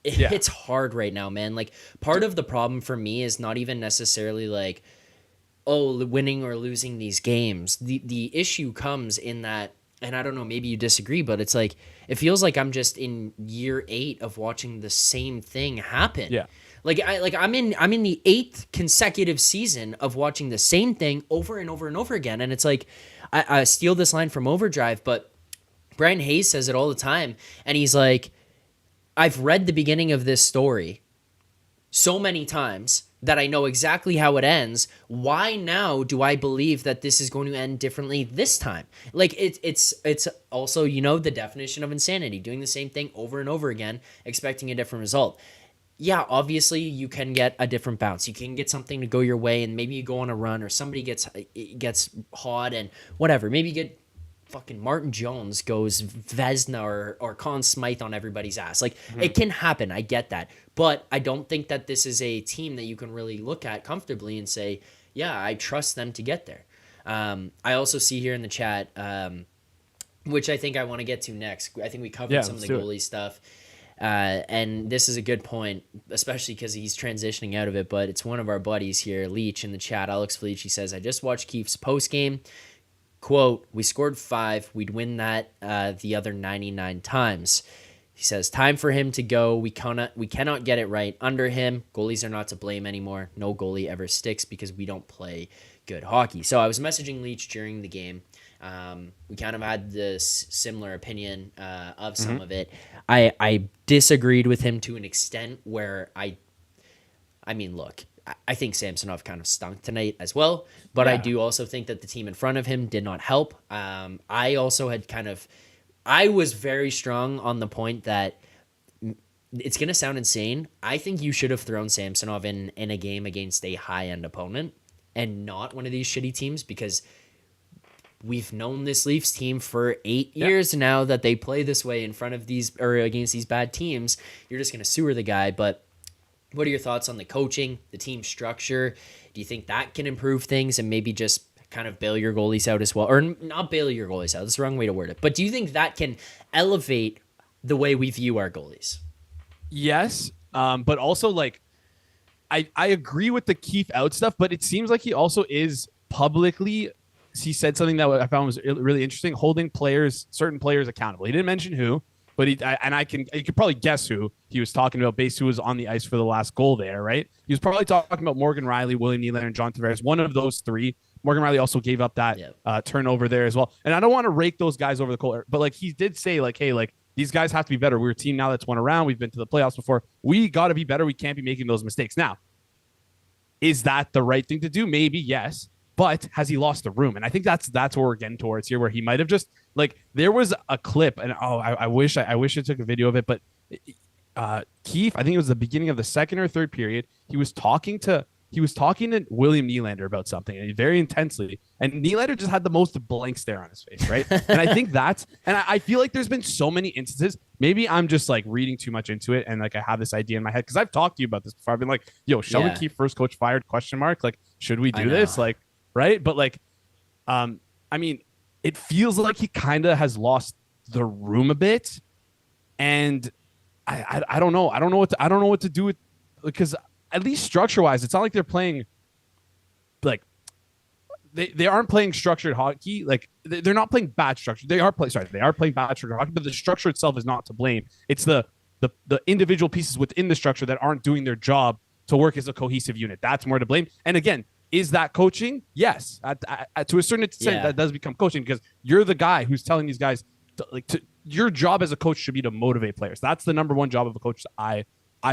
A: It's hard right now, man. Like part of the problem for me is not even necessarily like, oh, winning or losing these games. The issue comes in that, and I don't know, maybe you disagree, but it's like, it feels like I'm just in year 8 of watching the same thing happen. Yeah. I'm in the 8th consecutive season of watching the same thing over and over and over again. And it's like, I steal this line from Overdrive, but Brian Hayes says it all the time. And he's like, I've read the beginning of this story so many times that I know exactly how it ends. Why now do I believe that this is going to end differently this time? Like it's also, you know, the definition of insanity, doing the same thing over and over again, expecting a different result. Yeah, obviously you can get a different bounce. You can get something to go your way, and maybe you go on a run, or somebody gets hot and whatever. Maybe you get fucking Martin Jones goes Vezina or Conn Smythe on everybody's ass. Like it can happen. I get that. But I don't think that this is a team that you can really look at comfortably and say, yeah, I trust them to get there. I also see here in the chat, which I think I want to get to next. I think we covered some of the goalie stuff. And this is a good point, especially because he's transitioning out of it. But it's one of our buddies here, Leach, in the chat, Alex Leach. He says, I just watched Keefe's postgame. Quote, we scored 5. We'd win that the other 99 times. He says, time for him to go. We cannot get it right under him. Goalies are not to blame anymore. No goalie ever sticks because we don't play good hockey. So I was messaging Leach during the game. We kind of had this similar opinion of some of it. I disagreed with him to an extent where I mean, look, I think Samsonov kind of stunk tonight as well, but I do also think that the team in front of him did not help. I also had I was very strong on the point that it's going to sound insane. I think you should have thrown Samsonov in a game against a high-end opponent and not one of these shitty teams, because we've known this Leafs team for 8 years now that they play this way in front of these or against these bad teams. You're just going to sewer the guy, but what are your thoughts on the coaching, the team structure? Do you think that can improve things and maybe just kind of bail your goalies out as well? Or not bail your goalies out, that's the wrong way to word it. But do you think that can elevate the way we view our goalies?
D: Yes, but also like I agree with the Keefe out stuff, but it seems like he also is publicly, he said something that I found was really interesting, holding certain players accountable. He didn't mention who, but you could probably guess who he was talking about based who was on the ice for the last goal there, right? He was probably talking about Morgan Riley, William Nylander, and John Tavares, one of those 3. Morgan Riley also gave up that turnover there as well. And I don't want to rake those guys over the coal, but like he did say like, hey, like these guys have to be better. We're a team now that's won a round. We've been to the playoffs before. We got to be better. We can't be making those mistakes. Now, is that the right thing to do? Maybe, yes. but has he lost the room? And I think that's what we're getting towards here, where he might have just like there was a clip, and I wish I took a video of it, but Keefe, I think it was the beginning of the second or third period, he was talking to William Nylander about something, and very intensely, and Nylander just had the most blank stare on his face, right? And I think I feel like there's been so many instances. Maybe I'm just like reading too much into it, and like I have this idea in my head because I've talked to you about this before. I've been like, "Yo, Sheldon Keefe, first coach fired? ? Like, should we do this? Like, right?" But like, I mean, it feels like he kind of has lost the room a bit, and I don't know. I don't know what to do with, because at least structure wise, it's not like they're playing like they aren't playing structured hockey. Like they're not playing bad structure. They are playing bad structured hockey, but the structure itself is not to blame. It's the individual pieces within the structure that aren't doing their job to work as a cohesive unit. That's more to blame. And again, is that coaching? Yes. To a certain extent, that does become coaching, because you're the guy who's telling these guys your job as a coach should be to motivate players. That's the number one job of a coach. I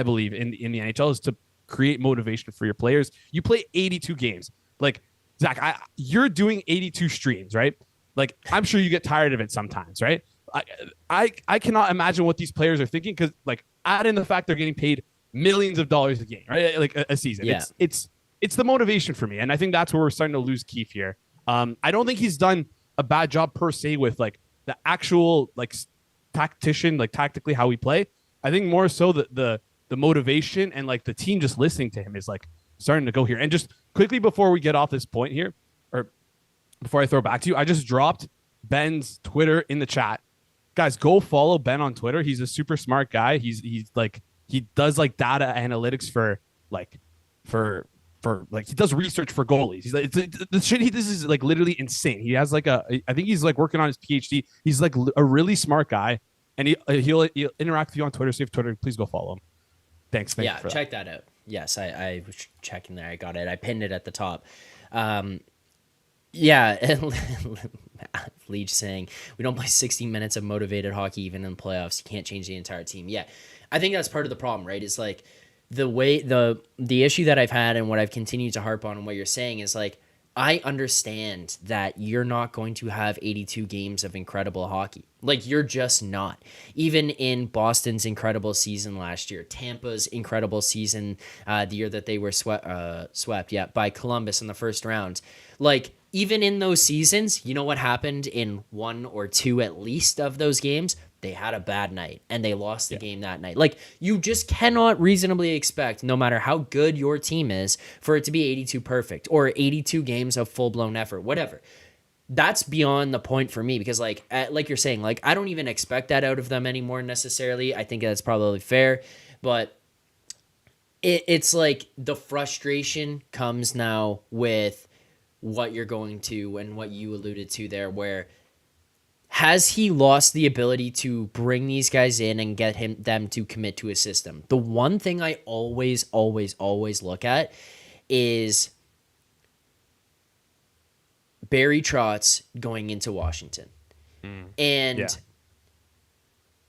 D: believe in the NHL, is to create motivation for your players. You play 82 games. Like, Zach, you're doing 82 streams, right? Like, I'm sure you get tired of it sometimes, right? I cannot imagine what these players are thinking, because like, add in the fact they're getting paid millions of dollars a game, right? Like a season. Yeah. It's the motivation for me. And I think that's where we're starting to lose Keefe here. I don't think he's done a bad job per se with like the actual like tactician, like tactically how we play. I think more so the motivation and like the team just listening to him is like starting to go here. And just quickly before we get off this point here, or before I throw it back to you, I just dropped Ben's Twitter in the chat. Guys, go follow Ben on Twitter. He's a super smart guy. He's like, he does like data analytics for he does research for goalies. He's like, the shit this is like literally insane. He has like I think he's like working on his PhD. He's like a really smart guy, and he'll interact with you on Twitter. So if you have Twitter, please go follow him. Thanks.
A: Yeah, check that out. Yes, I was checking there. I got it. I pinned it at the top. Yeah, Leach saying we don't play 60 minutes of motivated hockey even in playoffs. You can't change the entire team. Yeah, I think that's part of the problem, right? It's like the way the issue that I've had and what I've continued to harp on and what you're saying is like, I understand that you're not going to have 82 games of incredible hockey. Like, you're just not. Even in Boston's incredible season last year, Tampa's incredible season, the year that they were swept by Columbus in the first round. Like, even in those seasons, you know what happened in one or two at least of those games? They had a bad night and they lost the game that night. Like, you just cannot reasonably expect, no matter how good your team is, for it to be 82 perfect or 82 games of full-blown effort, whatever. That's beyond the point for me, because like you're saying, like, I don't even expect that out of them anymore necessarily. I think that's probably fair, but it's like the frustration comes now with what you're going to and what you alluded to there, where has he lost the ability to bring these guys in and get them to commit to a system? The one thing I always look at is Barry Trotz going into Washington. And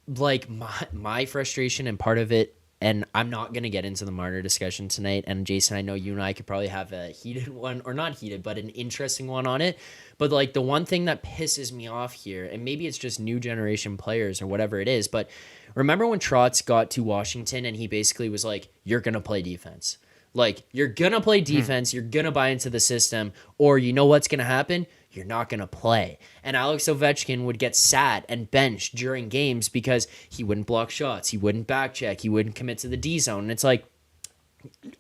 A: like my frustration, and part of it, and I'm not going to get into the Marner discussion tonight. And Jason, I know you and I could probably have a heated one, or not heated, but an interesting one on it. But like, the one thing that pisses me off here, and maybe it's just new generation players or whatever it is, but remember when Trotz got to Washington and he basically was like, you're going to play defense. Like, you're going to play defense, you're going to buy into the system, or you know what's going to happen? You're not going to play. And Alex Ovechkin would get sat and benched during games because he wouldn't block shots, he wouldn't back check, he wouldn't commit to the D zone. And it's like,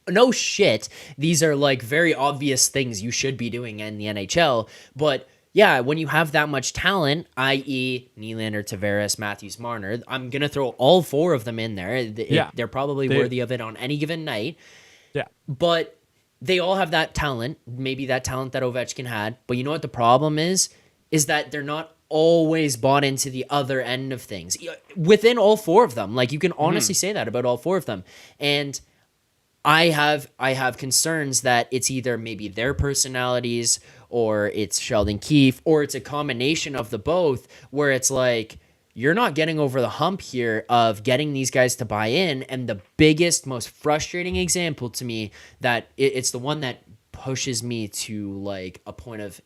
A: no shit. These are like very obvious things you should be doing in the NHL. But yeah, when you have that much talent, i.e. Nylander, Tavares, Matthews, Marner, I'm going to throw all four of them in there. They're probably worthy of it on any given night. Yeah. But they all have that talent, maybe that talent that Ovechkin had. But you know what the problem is that they're not always bought into the other end of things within all four of them. Like, you can honestly say that about all four of them. And I have concerns that it's either maybe their personalities, or it's Sheldon Keefe, or it's a combination of the both, where it's like, you're not getting over the hump here of getting these guys to buy in. And the biggest, most frustrating example to me, that it's the one that pushes me to like a point of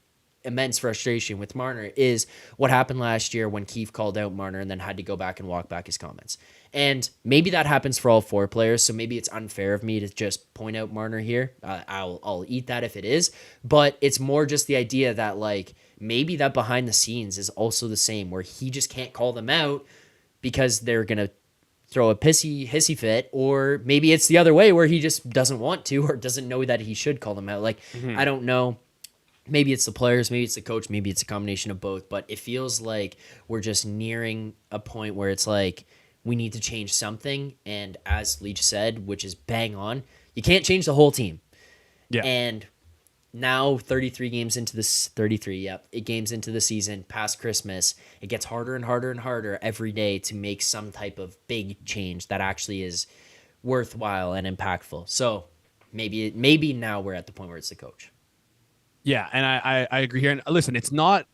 A: immense frustration with Marner is what happened last year when Keefe called out Marner and then had to go back and walk back his comments. And maybe that happens for all 4 players, so maybe it's unfair of me to just point out Marner here. I'll eat that if it is, but it's more just the idea that like maybe that behind the scenes is also the same, where he just can't call them out because they're gonna throw a hissy fit, or maybe it's the other way where he just doesn't want to or doesn't know that he should call them out. Like I don't know. Maybe it's the players, maybe it's the coach, maybe it's a combination of both, but it feels like we're just nearing a point where it's like we need to change something. And as Leach said, which is bang on, you can't change the whole team.
D: Yeah.
A: And now 33 games into this 8 games into the season past Christmas, it gets harder and harder and harder every day to make some type of big change that actually is worthwhile and impactful. So maybe now we're at the point where it's the coach.
D: Yeah, and I agree here. And listen, it's not.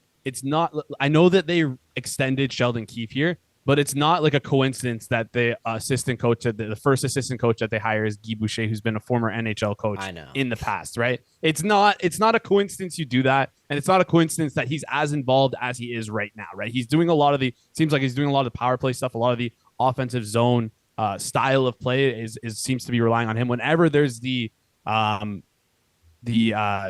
D: I know that they extended Sheldon Keefe here, but it's not like a coincidence that the assistant coach, the first assistant coach that they hire is Guy Boucher, who's been a former NHL coach in the past, right? It's not a coincidence you do that, and it's not a coincidence that he's as involved as he is right now, right? He's doing seems like he's doing a lot of the power play stuff, a lot of the offensive zone style of play seems to be relying on him whenever there's the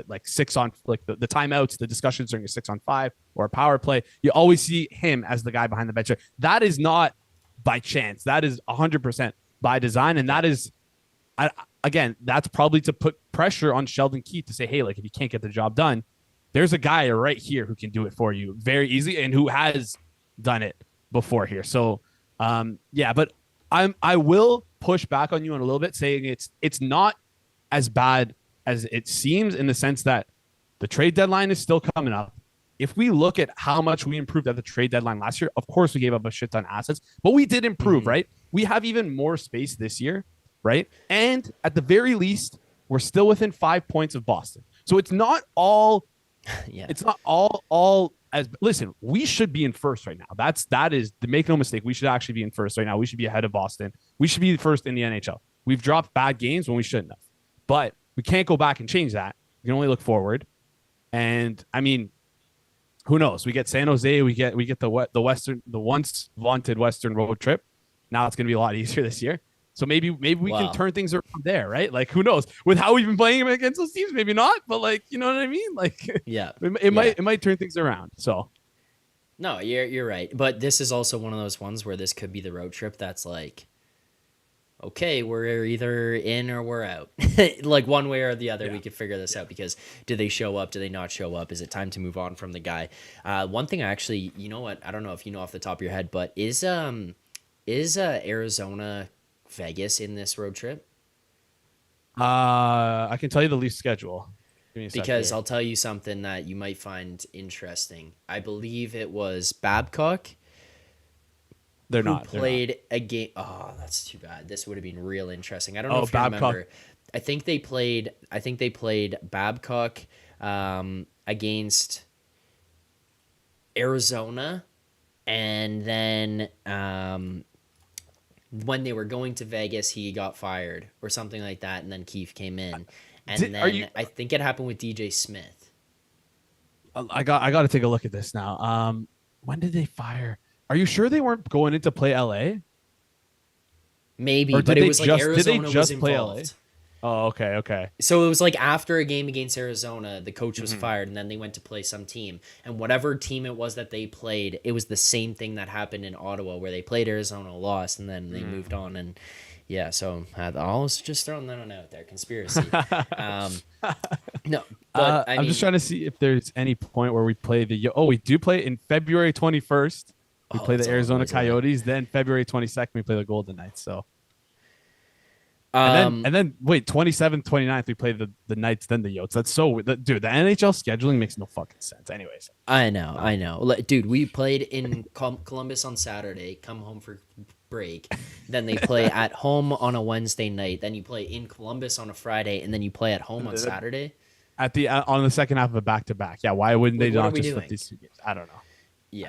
D: like 6 on like the timeouts, the discussions during a 6-on-5 or a power play. You always see him as the guy behind the bench. That is not by chance. That is 100% by design, and that is, again, that's probably to put pressure on Sheldon Keefe to say, hey, like if you can't get the job done, there's a guy right here who can do it for you very easily and who has done it before here. So, but I will push back on you in a little bit, saying it's not as bad as it seems, in the sense that the trade deadline is still coming up. If we look at how much we improved at the trade deadline last year, of course we gave up a shit ton of assets, but we did improve, right? We have even more space this year, right? And at the very least, we're still within 5 points of Boston. So it's not all, it's not all as, listen, we should be in first right now. That is, make no mistake, we should actually be in first right now. We should be ahead of Boston. We should be first in the NHL. We've dropped bad games when we shouldn't have, but we can't go back and change that. We can only look forward. And I mean, who knows? We get San Jose. We get the once vaunted Western road trip. Now it's going to be a lot easier this year. So maybe we can turn things around there, right? Like, who knows? With how we've been playing against those teams, maybe not. But like, you know what I mean? Like, it might turn things around. So,
A: no, you're right. But this is also one of those ones where this could be the road trip that's like, okay, we're either in or we're out. Like one way or the other, we could figure this out, because do they show up? Do they not show up? Is it time to move on from the guy? One thing actually, you know what? I don't know if you know off the top of your head, but is Arizona Vegas in this road trip?
D: I can tell you the Leafs schedule.
A: Because I'll tell you something that you might find interesting. I believe it was Babcock.
D: They're not
A: played a game. Oh, that's too bad. This would have been real interesting. I don't know if you
D: Babcock.
A: remember. I think they played Babcock against Arizona, and then when they were going to Vegas, he got fired or something like that, and then Keefe came in, and I think it happened with DJ Smith.
D: I got to take a look at this now. When did they fire? Are you sure they weren't going in to play LA?
A: Maybe, but it was like Arizona was involved.
D: Oh, okay.
A: So it was like after a game against Arizona, the coach was fired, and then they went to play some team. And whatever team it was that they played, it was the same thing that happened in Ottawa, where they played Arizona, lost, and then they moved on. And yeah, so I was just throwing that one out there. Conspiracy. No, but
D: I'm just trying to see if there's any point where we play we do play in February 21st. We play the Arizona Coyotes. Then February 22nd, we play the Golden Knights. So, and then wait, 27th, 29th, we play the Knights, then the Yotes. That's so dude. The NHL scheduling makes no fucking sense. Anyways,
A: I know, dude. We played in Columbus on Saturday. Come home for break. Then they play at home on a Wednesday night. Then you play in Columbus on a Friday, and then you play at home on Saturday.
D: At the on the second half of a back to back. Yeah, why wouldn't they not just flip these 2 games? I don't know.
A: Yeah.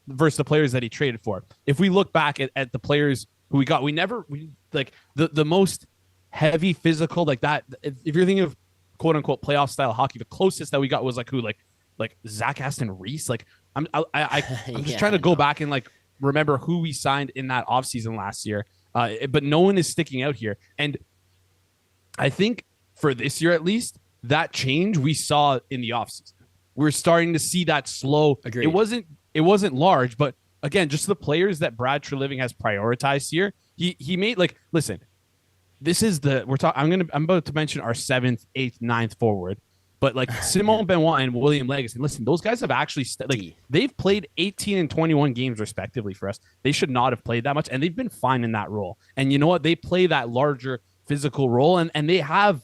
D: versus the players that he traded for. If we look back at the players who we got, we like the most heavy physical like that. If you're thinking of quote unquote playoff style hockey, the closest that we got was like who, like Zach Aston Reese. Like I'm just trying to go back and like remember who we signed in that offseason last year. But no one is sticking out here. And I think for this year, at least, that change we saw in the offseason. We're starting to see that slow.
A: Agreed.
D: It wasn't large, but again, just the players that Brad Treliving has prioritized here. He made like, listen, this is I'm about to mention our 7th, 8th, 9th forward, but like Simon Benoit and William Legacy. Listen, those guys have actually they've played 18 and 21 games respectively for us. They should not have played that much, and they've been fine in that role. And you know what? They play that larger physical role, and they have.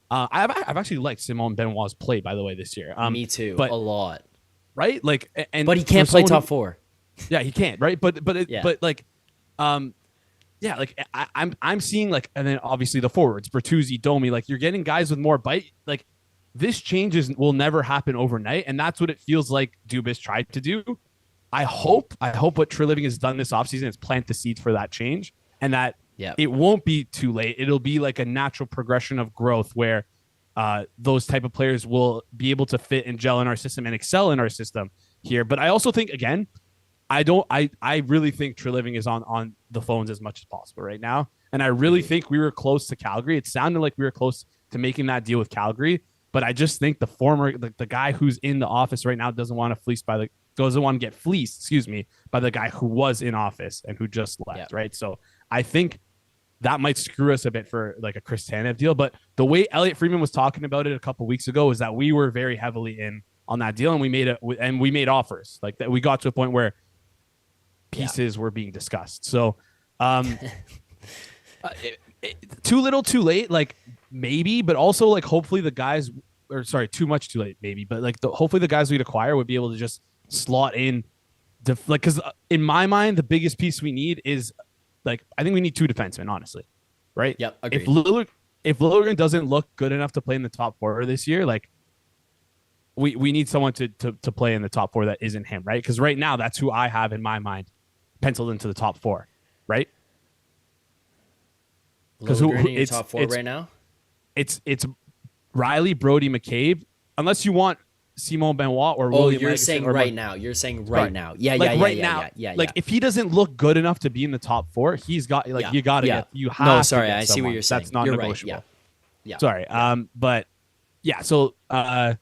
D: I've actually liked Simon Benoit's play, by the way, this year.
A: Me too, a lot.
D: Right? Like,
A: but he can't play top 4.
D: Yeah, he can't. Right? But like, yeah, like I'm seeing like, and then obviously the forwards, Bertuzzi, Domi, like you're getting guys with more bite. Like this will never happen overnight, and that's what it feels like Dubas tried to do. I hope what Treliving has done this offseason is plant the seeds for that change, and that it won't be too late. It'll be like a natural progression of growth where those type of players will be able to fit and gel in our system and excel in our system here. But I also think, again, I really think Treliving is on the phones as much as possible right now. And I really think we were close to Calgary. It sounded like we were close to making that deal with Calgary. But I just think the guy who's in the office right now doesn't want to get fleeced, by the guy who was in office and who just left, right? So I think that might screw us a bit for like a Chris Tanev deal. But the way Elliot Friedman was talking about it a couple of weeks ago is that we were very heavily in on that deal, and we made offers like that. We got to a point where pieces were being discussed. So too little, too late, like maybe, but also like hopefully the guys, or sorry, too much, too late, maybe, but like hopefully the guys we'd acquire would be able to just slot in, because in my mind the biggest piece we need is like I think we need 2 defensemen, honestly, right?
A: Yep. Agreed.
D: If Liljegren doesn't look good enough to play in the top 4 this year, like we need someone to play in the top 4 that isn't him, right? Because right now that's who I have in my mind penciled into the top 4, right?
A: Because who it's top 4 right now?
D: It's Riley, Brody, McCabe, unless you want Simon Benoit or William.
A: You're saying right now. You're saying right now. Yeah.
D: Like if he doesn't look good enough to be in the top 4, he's got you got to get you have.
A: No, sorry,
D: to get
A: I see what you're saying.
D: That's not
A: you're
D: negotiable.
A: Right. Yeah.
D: Sorry. But yeah. So I'm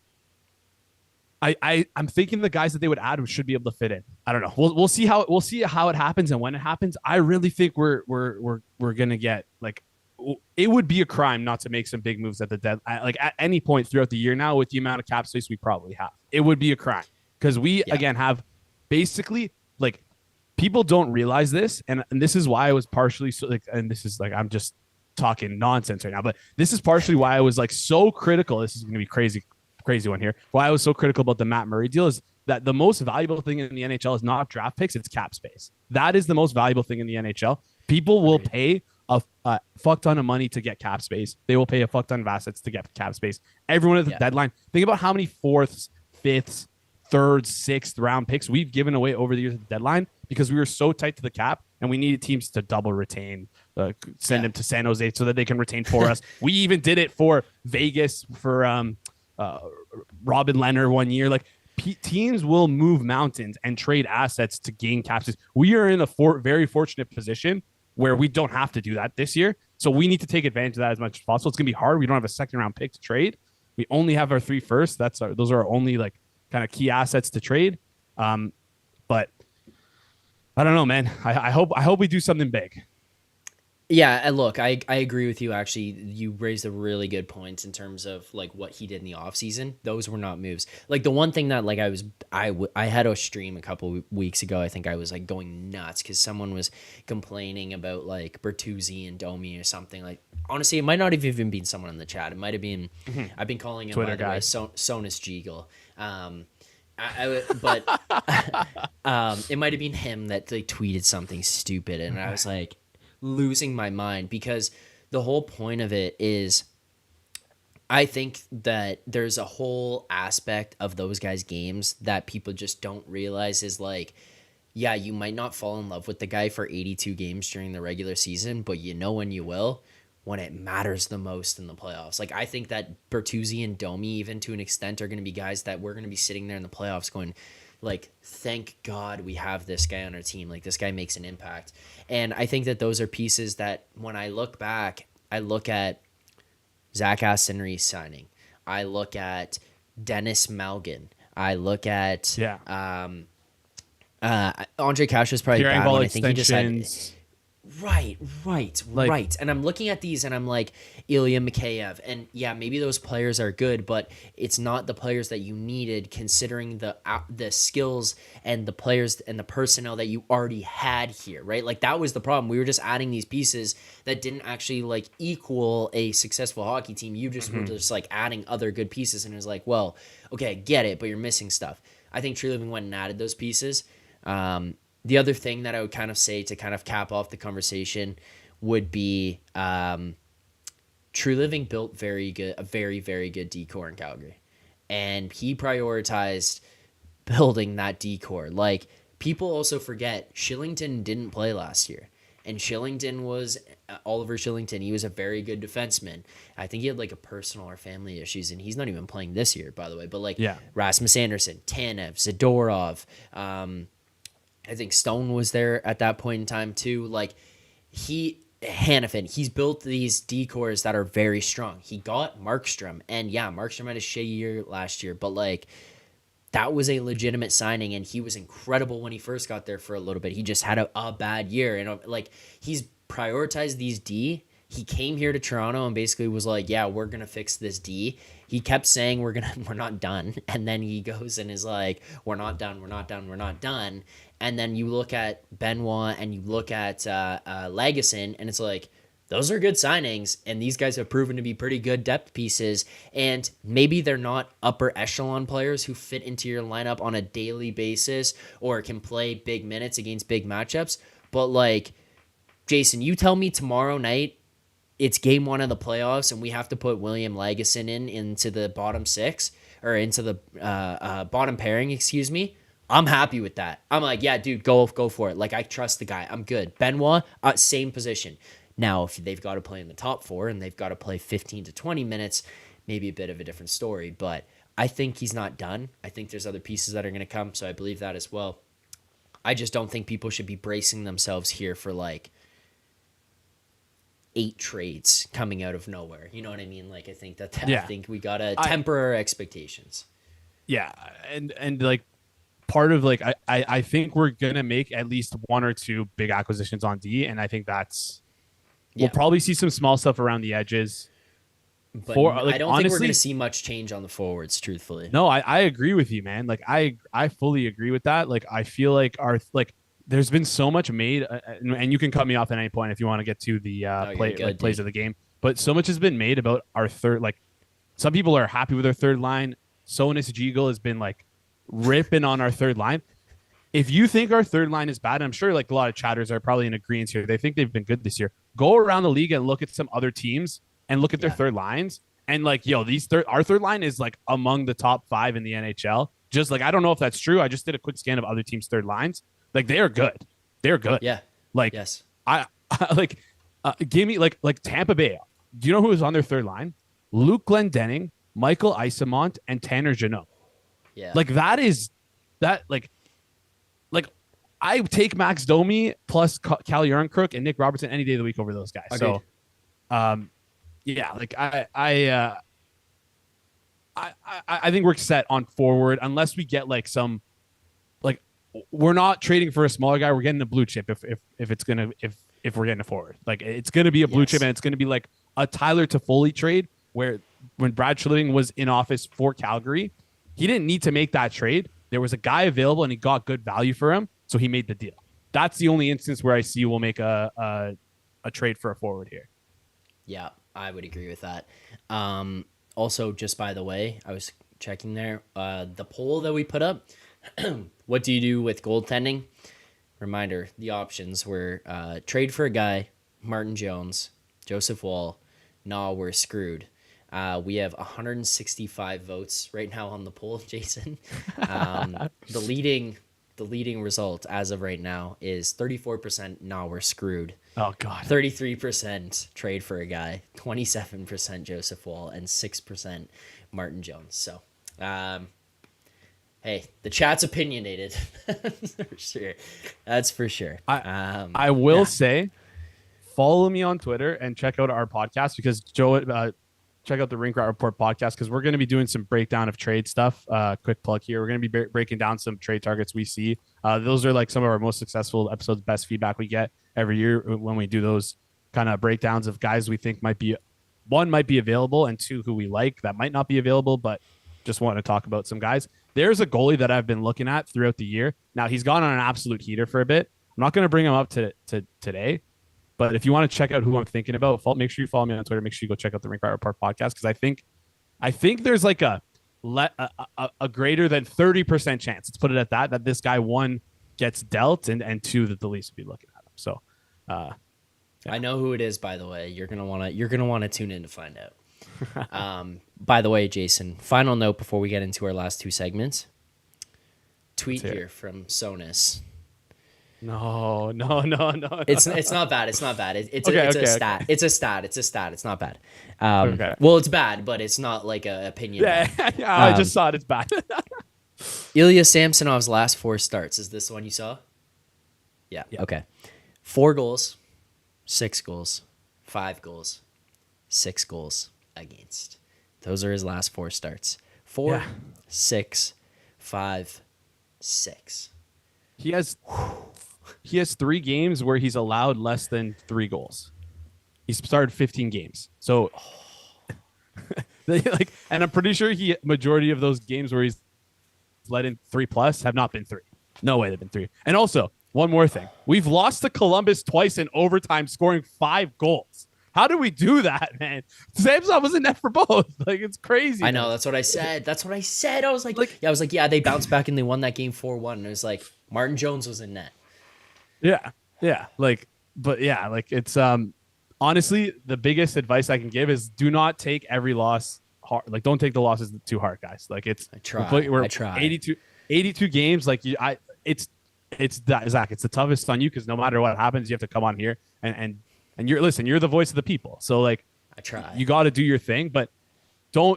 D: thinking the guys that they would add should be able to fit in. I don't know. We'll see how it happens and when it happens. I really think we're gonna get like. It would be a crime not to make some big moves at the deadline, like at any point throughout the year now with the amount of cap space we probably have. It would be a crime because we again have basically like people don't realize this, and this is why I was partially so like, and this is like I'm just talking nonsense right now, but this is partially why I was like so critical. This is going to be crazy one here. Why I was so critical about the Matt Murray deal is that the most valuable thing in the NHL is not draft picks, it's cap space. That is the most valuable thing in the NHL. People will pay a fuck ton of money to get cap space. They will pay a fuck ton of assets to get cap space. Everyone at the deadline. Think about how many 4th, 5th, 3rd, 6th round picks we've given away over the years at the deadline because we were so tight to the cap and we needed teams to double retain, send them to San Jose so that they can retain for us. We even did it for Vegas for Robin Leonard one year. Like teams will move mountains and trade assets to gain cap space. We are in a very fortunate position where we don't have to do that this year. So we need to take advantage of that as much as possible. It's going to be hard. We don't have a 2nd round pick to trade. We only have our 3 firsts. Those are our only like kind of key assets to trade. But I don't know, man. I hope we do something big.
A: Yeah, and look, I agree with you. Actually, you raised a really good point in terms of like what he did in the offseason. Those were not moves. Like the one thing that like I had a stream a couple weeks ago. I think I was like going nuts because someone was complaining about like Bertuzzi and Domi or something. Like honestly, it might not have even been someone in the chat. It might have been. I've been calling him Twitter guy Sonus Jeagle. It might have been him that like tweeted something stupid, and I was like losing my mind because the whole point of it is I think that there's a whole aspect of those guys' games that people just don't realize is like yeah, you might not fall in love with the guy for 82 games during the regular season, but you know when you will, when it matters the most in the playoffs. Like, I think that Bertuzzi and Domi, even to an extent, are going to be guys that we're going to be sitting there in the playoffs going, like, thank God we have this guy on our team. Like, this guy makes an impact. And I think that those are pieces that when I look back, I look at Zach Aston-Reese signing. I look at Dennis Malgin. I look at Andre Cash is probably bad one. I think he just had right. And I'm looking at these and I'm like Ilya Mikheyev, and yeah, maybe those players are good, but it's not the players that you needed considering the skills and the players and the personnel that you already had here, right? Like that was the problem. We were just adding these pieces that didn't actually like equal a successful hockey team. You just were just like adding other good pieces, and it was like, well, okay, I get it, but you're missing stuff. I think True Living went and added those pieces. The other thing that I would kind of say to kind of cap off the conversation would be True Living built a very, very good decor in Calgary. And he prioritized building that decor. Like, people also forget Shillington didn't play last year. And Shillington was Oliver Shillington. He was a very good defenseman. I think he had like a personal or family issues, and he's not even playing this year, by the way. But like Rasmus Anderson, Tanev, Zadorov, I think Stone was there at that point in time too. Like Hannafin, he's built these decors that are very strong. He got Markstrom, and yeah, Markstrom had a shitty year last year, but like that was a legitimate signing, and he was incredible when he first got there for a little bit. He just had a bad year, and like he's prioritized these D. He came here to Toronto and basically was like, yeah, we're going to fix this D. He kept saying we're not done. And then he goes and is like, we're not done. And then you look at Benoit and you look at Lagesson, and it's like, those are good signings, and these guys have proven to be pretty good depth pieces. And maybe they're not upper echelon players who fit into your lineup on a daily basis or can play big minutes against big matchups. But like, Jason, you tell me tomorrow night it's game one of the playoffs and we have to put William Lagesson into the bottom six or into the bottom pairing, excuse me. I'm happy with that. I'm like, yeah, dude, go for it. Like, I trust the guy. I'm good. Benoit, same position. Now, if they've got to play in the top four and they've got to play 15 to 20 minutes, maybe a bit of a different story. But I think he's not done. I think there's other pieces that are going to come, so I believe that as well. I just don't think people should be bracing themselves here for, like, 8 trades coming out of nowhere. You know what I mean? Like, I think I think we got to temper our expectations. Yeah,
D: and like, part of like I think we're gonna make at least 1 or 2 big acquisitions on D, and I think we'll probably see some small stuff around the edges.
A: But I don't think we're gonna see much change on the forwards, truthfully.
D: No, I agree with you, man. Like I fully agree with that. Like, I feel like there's been so much made, and you can cut me off at any point if you want to get to the plays of the game. But so much has been made about our third. Like, some people are happy with our third line. Sonis Jiegel has been like ripping on our third line. If you think our third line is bad, and I'm sure like a lot of chatters are probably in agreement here, they think they've been good this year. Go around the league and look at some other teams and look at their third lines, and like, our third line is like among the top 5 in the NHL. Just like, I don't know if that's true. I just did a quick scan of other teams' third lines. Like, they are good. They're good.
A: Yeah.
D: Like,
A: yes.
D: I like give me like Tampa Bay. Do you know who was on their third line? Luke Glendening, Michael Isamont, and Tanner Jeannot.
A: Yeah.
D: Like, like I take Max Domi plus Cal Yarncrook and Nick Robertson any day of the week over those guys. Agreed. So, yeah, like I think we're set on forward unless we get like some, like, we're not trading for a smaller guy. We're getting a blue chip if we're getting a forward. Like, it's gonna be a blue chip, and it's gonna be like a Tyler Toffoli trade where when Brad Treliving was in office for Calgary, he didn't need to make that trade. There was a guy available and he got good value for him, so he made the deal. That's the only instance where I see we'll make a trade for a forward here.
A: Yeah, I would agree with that. Also, just by the way, I was checking there, the poll that we put up, what do you do with goaltending? Reminder, the options were trade for a guy, Martin Jones, Joseph Wall, nah, we're screwed. We have 165 votes right now on the poll, Jason. The leading the leading result as of right now is 34%. Nah, we're screwed.
D: Oh God.
A: 33% trade for a guy, 27% Joseph Wall, and 6% Martin Jones. So, hey, the chat's opinionated. For sure. That's for sure.
D: I will say, follow me on Twitter and check out our podcast because check out the Rink Rat Report podcast because we're going to be doing some breakdown of trade stuff. Quick plug here. We're going to be breaking down some trade targets we see. Those are like some of our most successful episodes, best feedback we get every year when we do those kind of breakdowns of guys we think might be available and two who we like that might not be available, but just want to talk about some guys. There's a goalie that I've been looking at throughout the year. Now he's gone on an absolute heater for a bit. I'm not going to bring him up to today. But if you want to check out who I'm thinking about, make sure you follow me on Twitter. Make sure you go check out the Rink Rat Report podcast because I think there's like a greater than 30% chance, let's put it at that this guy, one, gets dealt and two, that the Leafs will be looking at him. So
A: I know who it is, by the way. You're gonna want to tune in to find out. By the way, Jason, final note before we get into our last two segments. Tweet here from Sonus.
D: No.
A: It's not bad. It's not bad. It's a stat. Okay. It's a stat. It's not bad.
D: Okay.
A: Well, it's bad, but it's not like an opinion.
D: Yeah, I just saw it. It's bad.
A: Ilya Samsonov's last 4 starts. Is this the one you saw? Yeah. Okay. 4 goals, 6 goals, 5 goals, 6 goals against. Those are his last 4 starts. 4, 6, 5, 6.
D: He has 3 games where he's allowed less than 3 goals. He's started 15 games. So and I'm pretty sure majority of those games where he's let in 3+ have not been 3. No way they've been 3. And also, one more thing. We've lost to Columbus twice in overtime, scoring 5 goals. How do we do that, man? Samsonov was in net for both. Like, it's crazy.
A: I know. That's what I said. I was like, they bounced back and they won that game 4-1. And it was like, Martin Jones was in net.
D: Yeah. It's honestly, the biggest advice I can give is do not take every loss hard. Like, don't take the losses too hard, guys. Like, I try. 82 games. Like, it's Zach. It's the toughest on you because no matter what happens, you have to come on here and you're the voice of the people. So like,
A: I try.
D: You got to do your thing, but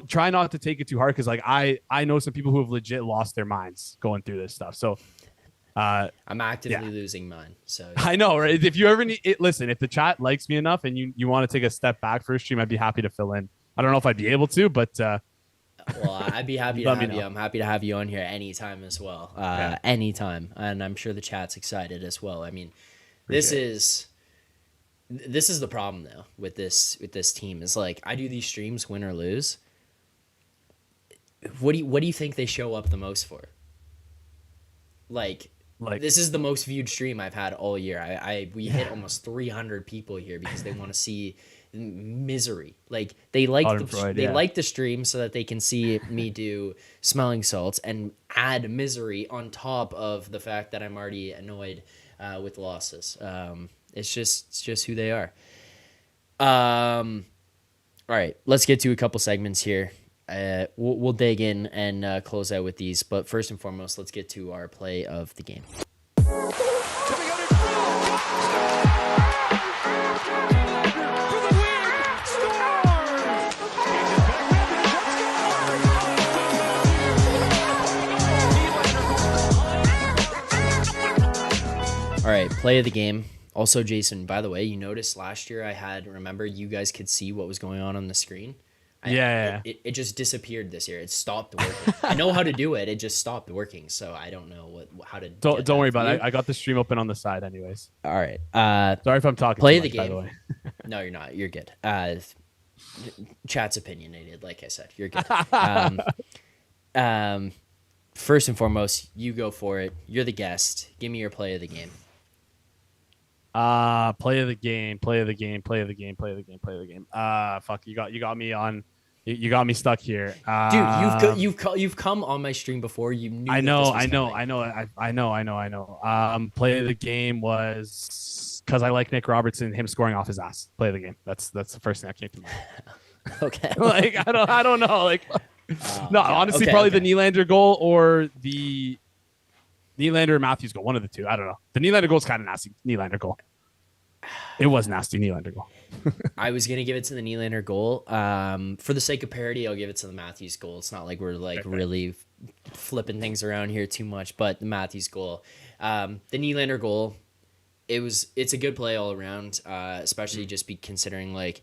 D: try not to take it too hard because like I know some people who have legit lost their minds going through this stuff. So
A: I'm actively losing mine. So
D: I know, right? If you ever need it, listen, if the chat likes me enough and you want to take a step back for a stream, I'd be happy to fill in. I don't know if I'd be able to, but
A: well, I'd be happy to have you. I'm happy to have you on here anytime as well. Anytime. And I'm sure the chat's excited as well. I mean, this is the problem though with this team is like I do these streams win or lose. What do you think they show up the most for? Like this is the most viewed stream I've had all year. We hit almost 300 people here because they want to see misery. Like they like the stream so that they can see me do smelling salts and add misery on top of the fact that I'm already annoyed with losses. It's just who they are. All right, let's get to a couple segments here. We'll dig in and close out with these. But first and foremost, let's get to our play of the game. All right, play of the game. Also, Jason, by the way, you noticed last year remember you guys could see what was going on the screen? It just disappeared this year. It stopped working. I know how to do it. It just stopped working. So I don't know how to.
D: Don't worry about it. I got the stream open on the side, anyways.
A: All right.
D: Sorry if I'm talking.
A: Play
D: too much,
A: the game.
D: By the way.
A: No, you're not. You're good. Chat's opinionated. Like I said, you're good. First and foremost, you go for it. You're the guest. Give me your play of the game.
D: Play of the game. Fuck, you got me on. You got me stuck here.
A: Dude, you've come on my stream before. You knew.
D: I know. Play of the game was because I like Nick Robertson, him scoring off his ass. Play of the game. That's the first thing that came to mind.
A: Okay.
D: Like I don't know. Like honestly, probably the Nylander goal or the Nylander or Matthews goal, one of the two. I don't know. The Nylander goal is kind of nasty. Nylander goal. It was nasty. Nylander goal.
A: I was gonna give it to the Nylander goal. For the sake of parity, I'll give it to the Matthews goal. It's not like we're like really flipping things around here too much, but the Matthews goal, the Nylander goal, it's a good play all around. Especially just be considering like,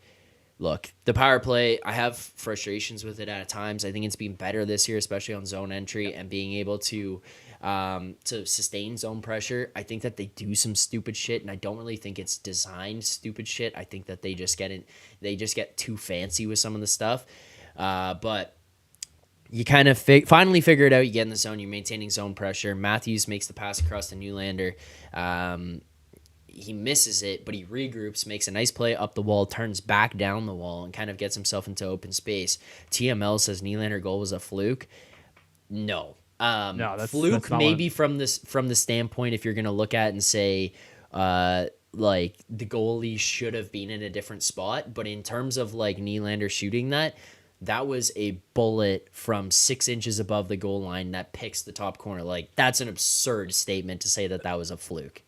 A: look, the power play, I have frustrations with it at times. I think it's been better this year, especially on zone entry and being able to sustain zone pressure. I think that they do some stupid shit, and I don't really think it's designed stupid shit. I think that they just get too fancy with some of the stuff. But you kind of finally figure it out. You get in the zone, you're maintaining zone pressure. Matthews makes the pass across to Nylander. He misses it, but he regroups, makes a nice play up the wall, turns back down the wall, and kind of gets himself into open space. TML says Nylander goal was a fluke. No.
D: No,
A: fluke
D: that's not
A: maybe from the standpoint if you're gonna look at and say like the goalie should have been in a different spot, but in terms of like Nylander shooting that was a bullet from 6 inches above the goal line that picks the top corner. Like, that's an absurd statement to say that was a fluke.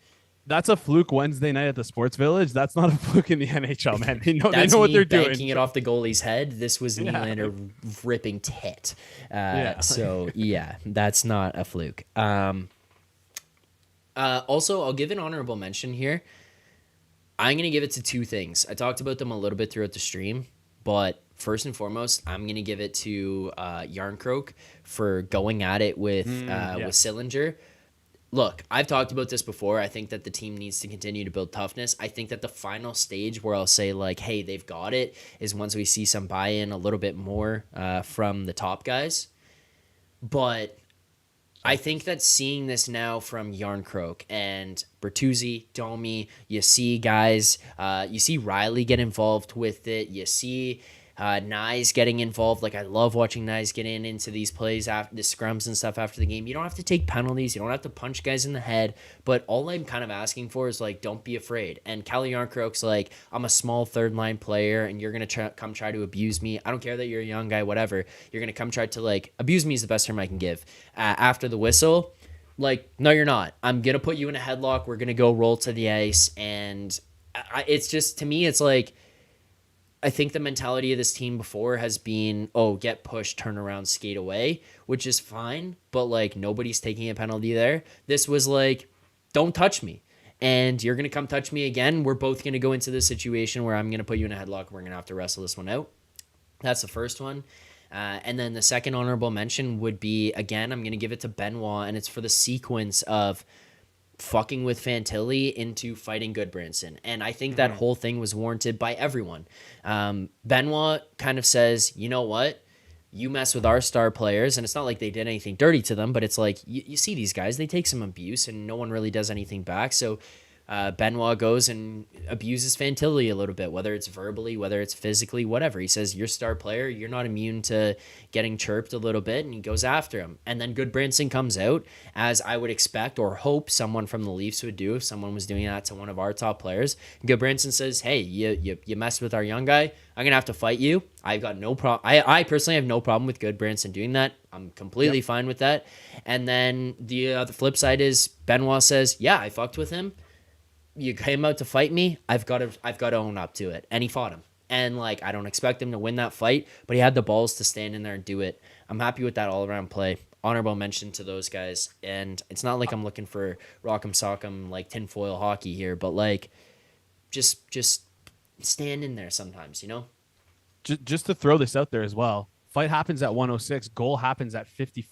D: That's a fluke Wednesday night at the Sports Village. That's not a fluke in the NHL, man. They know what they're doing.
A: Banking it off the goalie's head. This was Nylander ripping tit. So, yeah, that's not a fluke. Also, I'll give an honorable mention here. I'm going to give it to two things. I talked about them a little bit throughout the stream, but first and foremost, I'm going to give it to Yarncroke for going at it with Sillinger. Look, I've talked about this before. I think that the team needs to continue to build toughness. I think that the final stage where I'll say, like, hey, they've got it, is once we see some buy-in a little bit more from the top guys. But I think that seeing this now from Yarncroke and Bertuzzi, Domi, you see guys, you see Riley get involved with it. You see Nyes getting involved. Like, I love watching Nyes get into these plays, after the scrums and stuff after the game. You don't have to take penalties. You don't have to punch guys in the head. But all I'm kind of asking for is, like, don't be afraid. And Calle Yarncroke's like, I'm a small third-line player, and you're going to come try to abuse me. I don't care that you're a young guy, whatever. You're going to come try to, like, abuse me is the best term I can give. After the whistle, like, no, you're not. I'm going to put you in a headlock. We're going to go roll to the ice. And it's just, to me, it's like, I think the mentality of this team before has been, get pushed, turn around, skate away, which is fine, but like nobody's taking a penalty there. This was like, don't touch me. And you're going to come touch me again. We're both going to go into this situation where I'm going to put you in a headlock. We're going to have to wrestle this one out. That's the first one. And then the second honorable mention would be, again, I'm going to give it to Benoit, and it's for the sequence of fucking with Fantilli into fighting Goodbranson. And I think that whole thing was warranted by everyone. Benoit kind of says, you know what? You mess with our star players, and it's not like they did anything dirty to them, but it's like, you see these guys, they take some abuse, and no one really does anything back. So Benoit goes and abuses Fantilli a little bit, whether it's verbally, whether it's physically, whatever. He says, you're star player, you're not immune to getting chirped a little bit, and he goes after him. And then Goodbranson comes out, as I would expect or hope someone from the Leafs would do if someone was doing that to one of our top players. Goodbranson says, hey, you messed with our young guy, I'm going to have to fight you. I've got no problem. I personally have no problem with Goodbranson doing that. I'm completely fine with that. And then the flip side is Benoit says, yeah, I fucked with him. You came out to fight me, I've got to own up to it. And he fought him. And like, I don't expect him to win that fight, but he had the balls to stand in there and do it. I'm happy with that all-around play. Honorable mention to those guys. And it's not like I'm looking for rock'em sock'em like tinfoil hockey here, but like just stand in there sometimes, you know?
D: Just to throw this out there as well. Fight happens at 106, goal happens at 50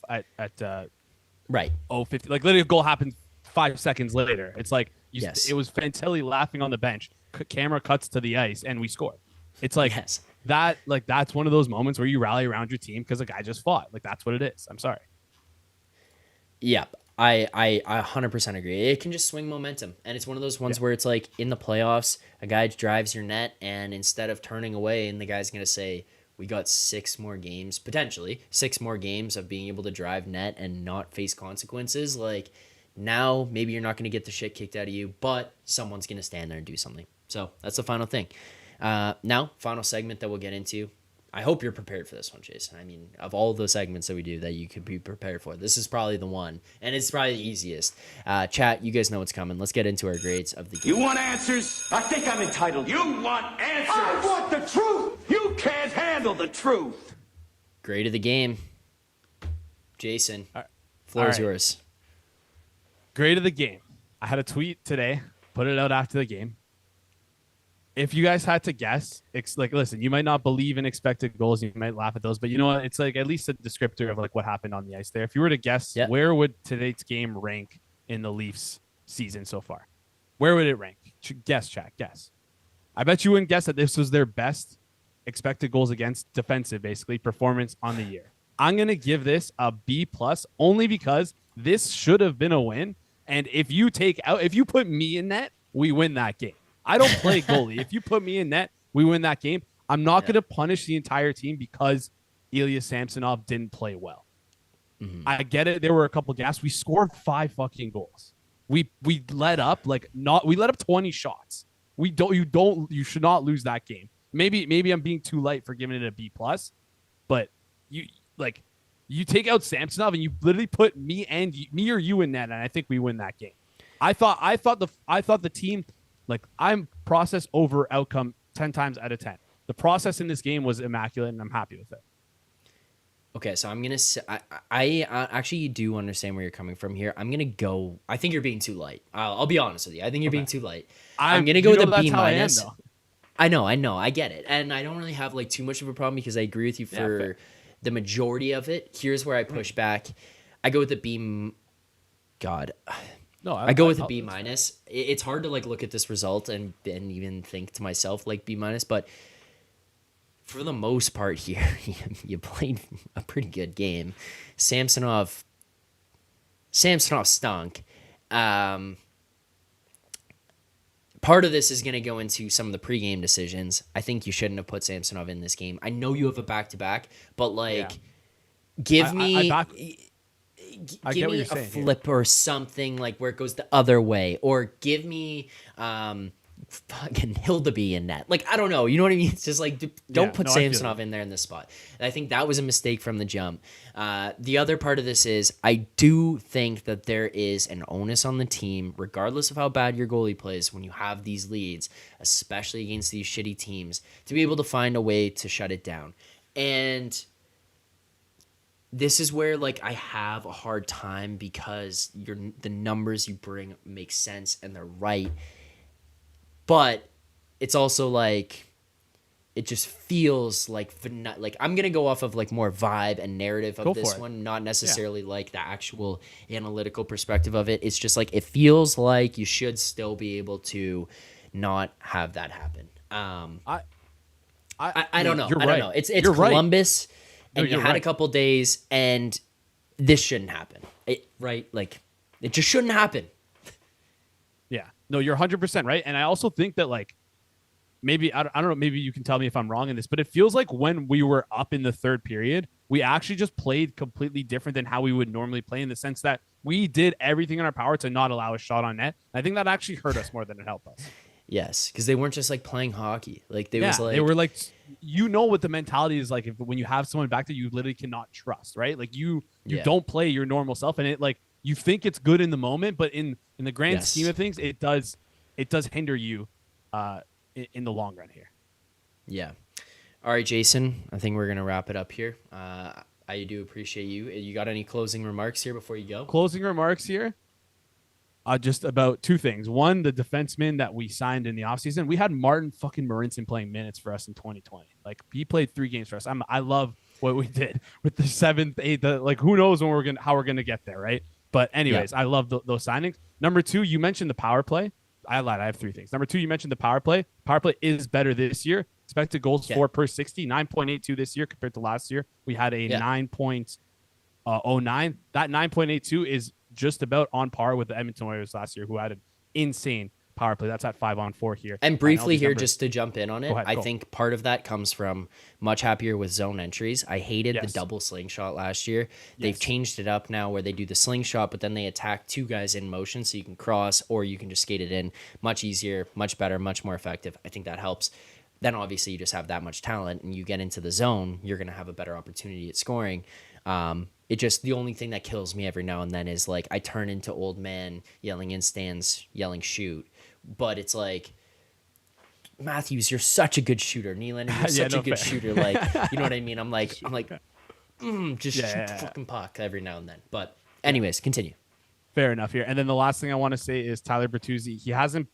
A: right.
D: 50. Like literally a goal happens 5 seconds later. It's like
A: yes.
D: It was Fantilli laughing on the bench. Camera cuts to the ice and we score. It's like that. Like that's one of those moments where you rally around your team because a guy just fought. Like that's what it is. I'm sorry.
A: Yeah, I 100% agree. It can just swing momentum, and it's one of those ones where it's like in the playoffs, a guy drives your net, and instead of turning away, and the guy's gonna say, we got 6 more games, potentially 6 more games of being able to drive net and not face consequences. Like. Now, maybe you're not going to get the shit kicked out of you, but someone's going to stand there and do something. So that's the final thing. Now, final segment that we'll get into. I hope you're prepared for this one, Jason. I mean, of all the segments that we do that you could be prepared for, this is probably the one, and it's probably the easiest. Chat, you guys know what's coming. Let's get into our grades of the game.
C: You want answers? I think I'm entitled. You want answers? I want the truth. You can't handle the truth.
A: Grade of the game. Jason, floor is yours.
D: Grade of the game. I had a tweet today, put it out after the game. If you guys had to guess, like, listen, you might not believe in expected goals. You might laugh at those, but you know what? It's like at least a descriptor of like what happened on the ice there. If you were to guess, where would today's game rank in the Leafs season so far? Where would it rank? Guess, chat. Guess. I bet you wouldn't guess that this was their best expected goals against defensive, basically, performance on the year. I'm going to give this a B+ only because this should have been a win. And if you put me in net, we win that game. I don't play goalie. If you put me in net, we win that game. I'm not going to punish the entire team because Ilya Samsonov didn't play well. Mm-hmm. I get it. There were a couple gaps. We scored 5 fucking goals. We let up 20 shots. You should not lose that game. Maybe I'm being too light for giving it a B+, but you take out Samsonov and you literally put me or you in net, and I think we win that game. I thought the team, like, I'm process over outcome 10 times out of 10. The process in this game was immaculate, and I'm happy with it.
A: Okay, so I'm going to say, I actually do understand where you're coming from here. I'm going to go, I think you're being too light. I'll be honest with you. I think you're being too light. I'm going to go with a B-. I know, I get it. And I don't really have like too much of a problem because I agree with you for the majority of it. Here's where I push back. I go with the B. God. No, I go with a B-. It's hard to like look at this result and even think to myself like B-, but for the most part here, you played a pretty good game. Samsonov stunk. Part of this is going to go into some of the pregame decisions. I think you shouldn't have put Samsonov in this game. I know you have a back-to-back, but like, give me a flip or something like where it goes the other way, or give me fucking Hildeby in net. Like, I don't know. You know what I mean? It's just like, don't put Samsonov in there in this spot. And I think that was a mistake from the jump. The other part of this is I do think that there is an onus on the team, regardless of how bad your goalie plays, when you have these leads, especially against these shitty teams, to be able to find a way to shut it down. And this is where like I have a hard time because the numbers you bring make sense and they're right. But it's also like it just feels like I'm gonna go off of like more vibe and narrative of this one, not necessarily like the actual analytical perspective of it. It's just like it feels like you should still be able to not have that happen. I don't know. I don't know. It's Columbus, and you had a couple days, and this shouldn't happen. Right? Like it just shouldn't happen.
D: Yeah. No, you're 100% right. And I also think that like maybe I don't know, maybe you can tell me if I'm wrong in this, but it feels like when we were up in the third period, we actually just played completely different than how we would normally play, in the sense that we did everything in our power to not allow a shot on net. I think that actually hurt us more than it helped us.
A: Yes, because they weren't just like playing hockey. Like they
D: were like, you know what the mentality is like when you have someone back that you literally cannot trust, right? Like you don't play your normal self, and it like you think it's good in the moment, but in the grand scheme of things, it does hinder you in the long run here. Yeah.
A: All right, Jason, I think we're going to wrap it up here. I do appreciate you. You got any closing remarks here before you go?
D: Closing remarks here? Just about 2 things. One, the defenseman that we signed in the offseason. We had Martin fucking Marincin playing minutes for us in 2020. Like, he played 3 games for us. I love what we did with the 7th, 8th. Like, who knows how we're gonna get there, right? But anyways, I love those signings. Number 2, you mentioned the power play. I lied. I have 3 things. Number 2, you mentioned the power play. Power play is better this year. Expected goals for per 60, 9.82 this year compared to last year. We had a 9.09. That 9.82 is just about on par with the Edmonton Oilers last year, who had an insane power play. That's at 5-on-4 here.
A: And briefly here, just to jump in on it, I think part of that comes from much happier with zone entries. I hated the double slingshot last year. They've changed it up now where they do the slingshot, but then they attack 2 guys in motion, so you can cross or you can just skate it in. Much easier, much better, much more effective. I think that helps. then obviously you just have that much talent, and you get into the zone, you're going to have a better opportunity at scoring. It just, the only thing that kills me every now and then is like I turn into old man yelling in stands, yelling shoot. But it's like, Matthews, you're such a good shooter. Nylander, you're such a good shooter. Like, you know what I mean? I'm like, just shoot the fucking puck every now and then. But anyways, continue.
D: Fair enough here. And then the last thing I want to say is Tyler Bertuzzi. He hasn't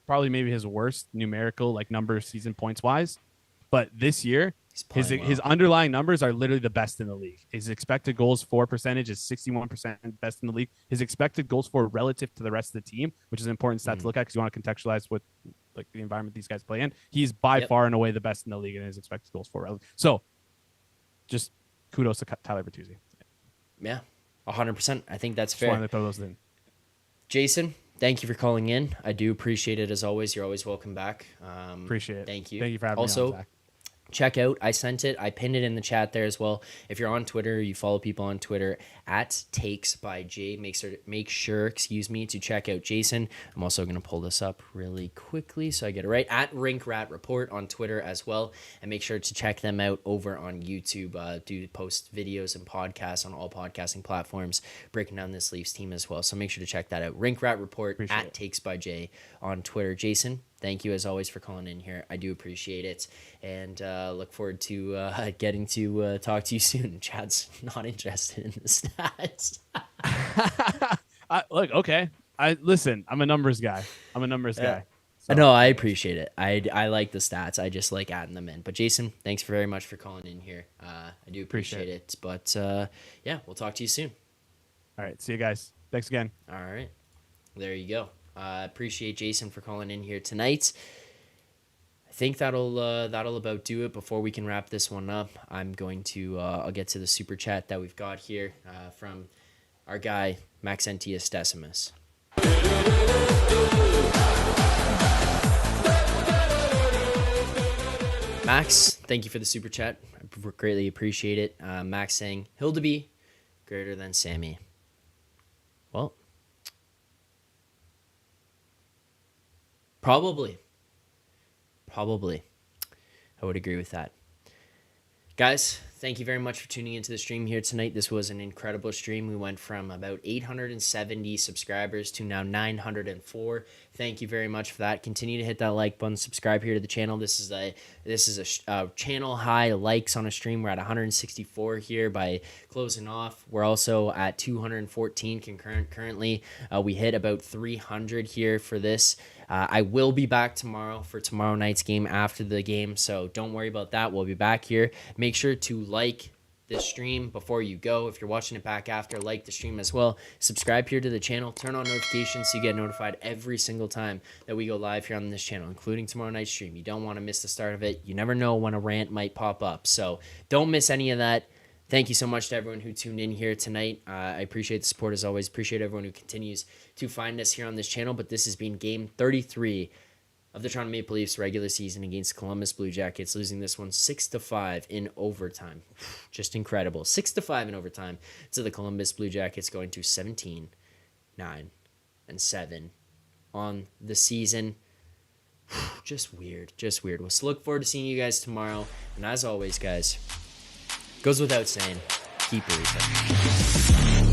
D: probably maybe his worst numerical like number season points wise, but this year his underlying numbers are literally the best in the league. His expected goals for percentage is 61% best in the league. His expected goals for relative to the rest of the team, which is an important stat to look at because you want to contextualize what like the environment these guys play in. He's by far and away the best in the league in his expected goals for relative. So just kudos to Tyler Bertuzzi.
A: Yeah, 100%. I think that's fair.
D: Just wanted to throw those in.
A: Jason, thank you for calling in. I do appreciate it as always. You're always welcome back.
D: Appreciate it.
A: Thank you.
D: Thank you for having me on, Zach.
A: Check out, I sent it, I pinned it in the chat there as well. If you're on Twitter, you follow people on Twitter at Takes by Jay. Make sure to check out Jason. I'm also going to pull this up really quickly so I get it right. At Rink Rat Report on Twitter as well. And make sure to check them out over on YouTube. Do post videos and podcasts on all podcasting platforms breaking down this Leafs team as well. So make sure to check that out. Rink Rat Report at Takes by Jay on Twitter. Jason, thank you as always for calling in here. I do appreciate it, and look forward to getting to talk to you soon. Chad's not interested in the stats.
D: Look, okay. Listen. I'm a numbers guy. guy. So.
A: No, I appreciate it. I like the stats. I just like adding them in. But Jason, thanks very much for calling in here. I do appreciate it. But yeah, we'll talk to you soon.
D: All right. See you guys. Thanks again.
A: All right. There you go. Appreciate Jason for calling in here tonight. I think that'll about do it. Before we can wrap this one up, I'm going to I'll get to the super chat that we've got here from our guy Maxentius Decimus. Max, thank you for the super chat. I greatly appreciate it. Max saying Hildeby greater than Sammy. Well, Probably. I would agree with that. Guys, thank you very much for tuning into the stream here tonight. This was an incredible stream. We went from about 870 subscribers to now 904. Thank you very much for that. Continue to hit that like button, subscribe here to the channel. This is a channel high likes on a stream. We're at 164 here by closing off. We're also at 214 concurrent currently. We hit about 300 here for this. I will be back tomorrow for tomorrow night's game after the game, so don't worry about that. We'll be back here. Make sure to like this stream before you go. If you're watching it back after, like the stream as well. Subscribe here to the channel. Turn on notifications so you get notified every single time that we go live here on this channel, including tomorrow night's stream. You don't want to miss the start of it. You never know when a rant might pop up, so don't miss any of that. Thank you so much to everyone who tuned in here tonight. I appreciate the support as always. Appreciate everyone who continues to find us here on this channel. But this has been game 33 of the Toronto Maple Leafs regular season against Columbus Blue Jackets, losing this one 6-5 in overtime. Just incredible. 6-5 in overtime to the Columbus Blue Jackets, going to 17-9-7 on the season. Just weird. We'll look forward to seeing you guys tomorrow. And as always, guys, goes without saying, keep breathing.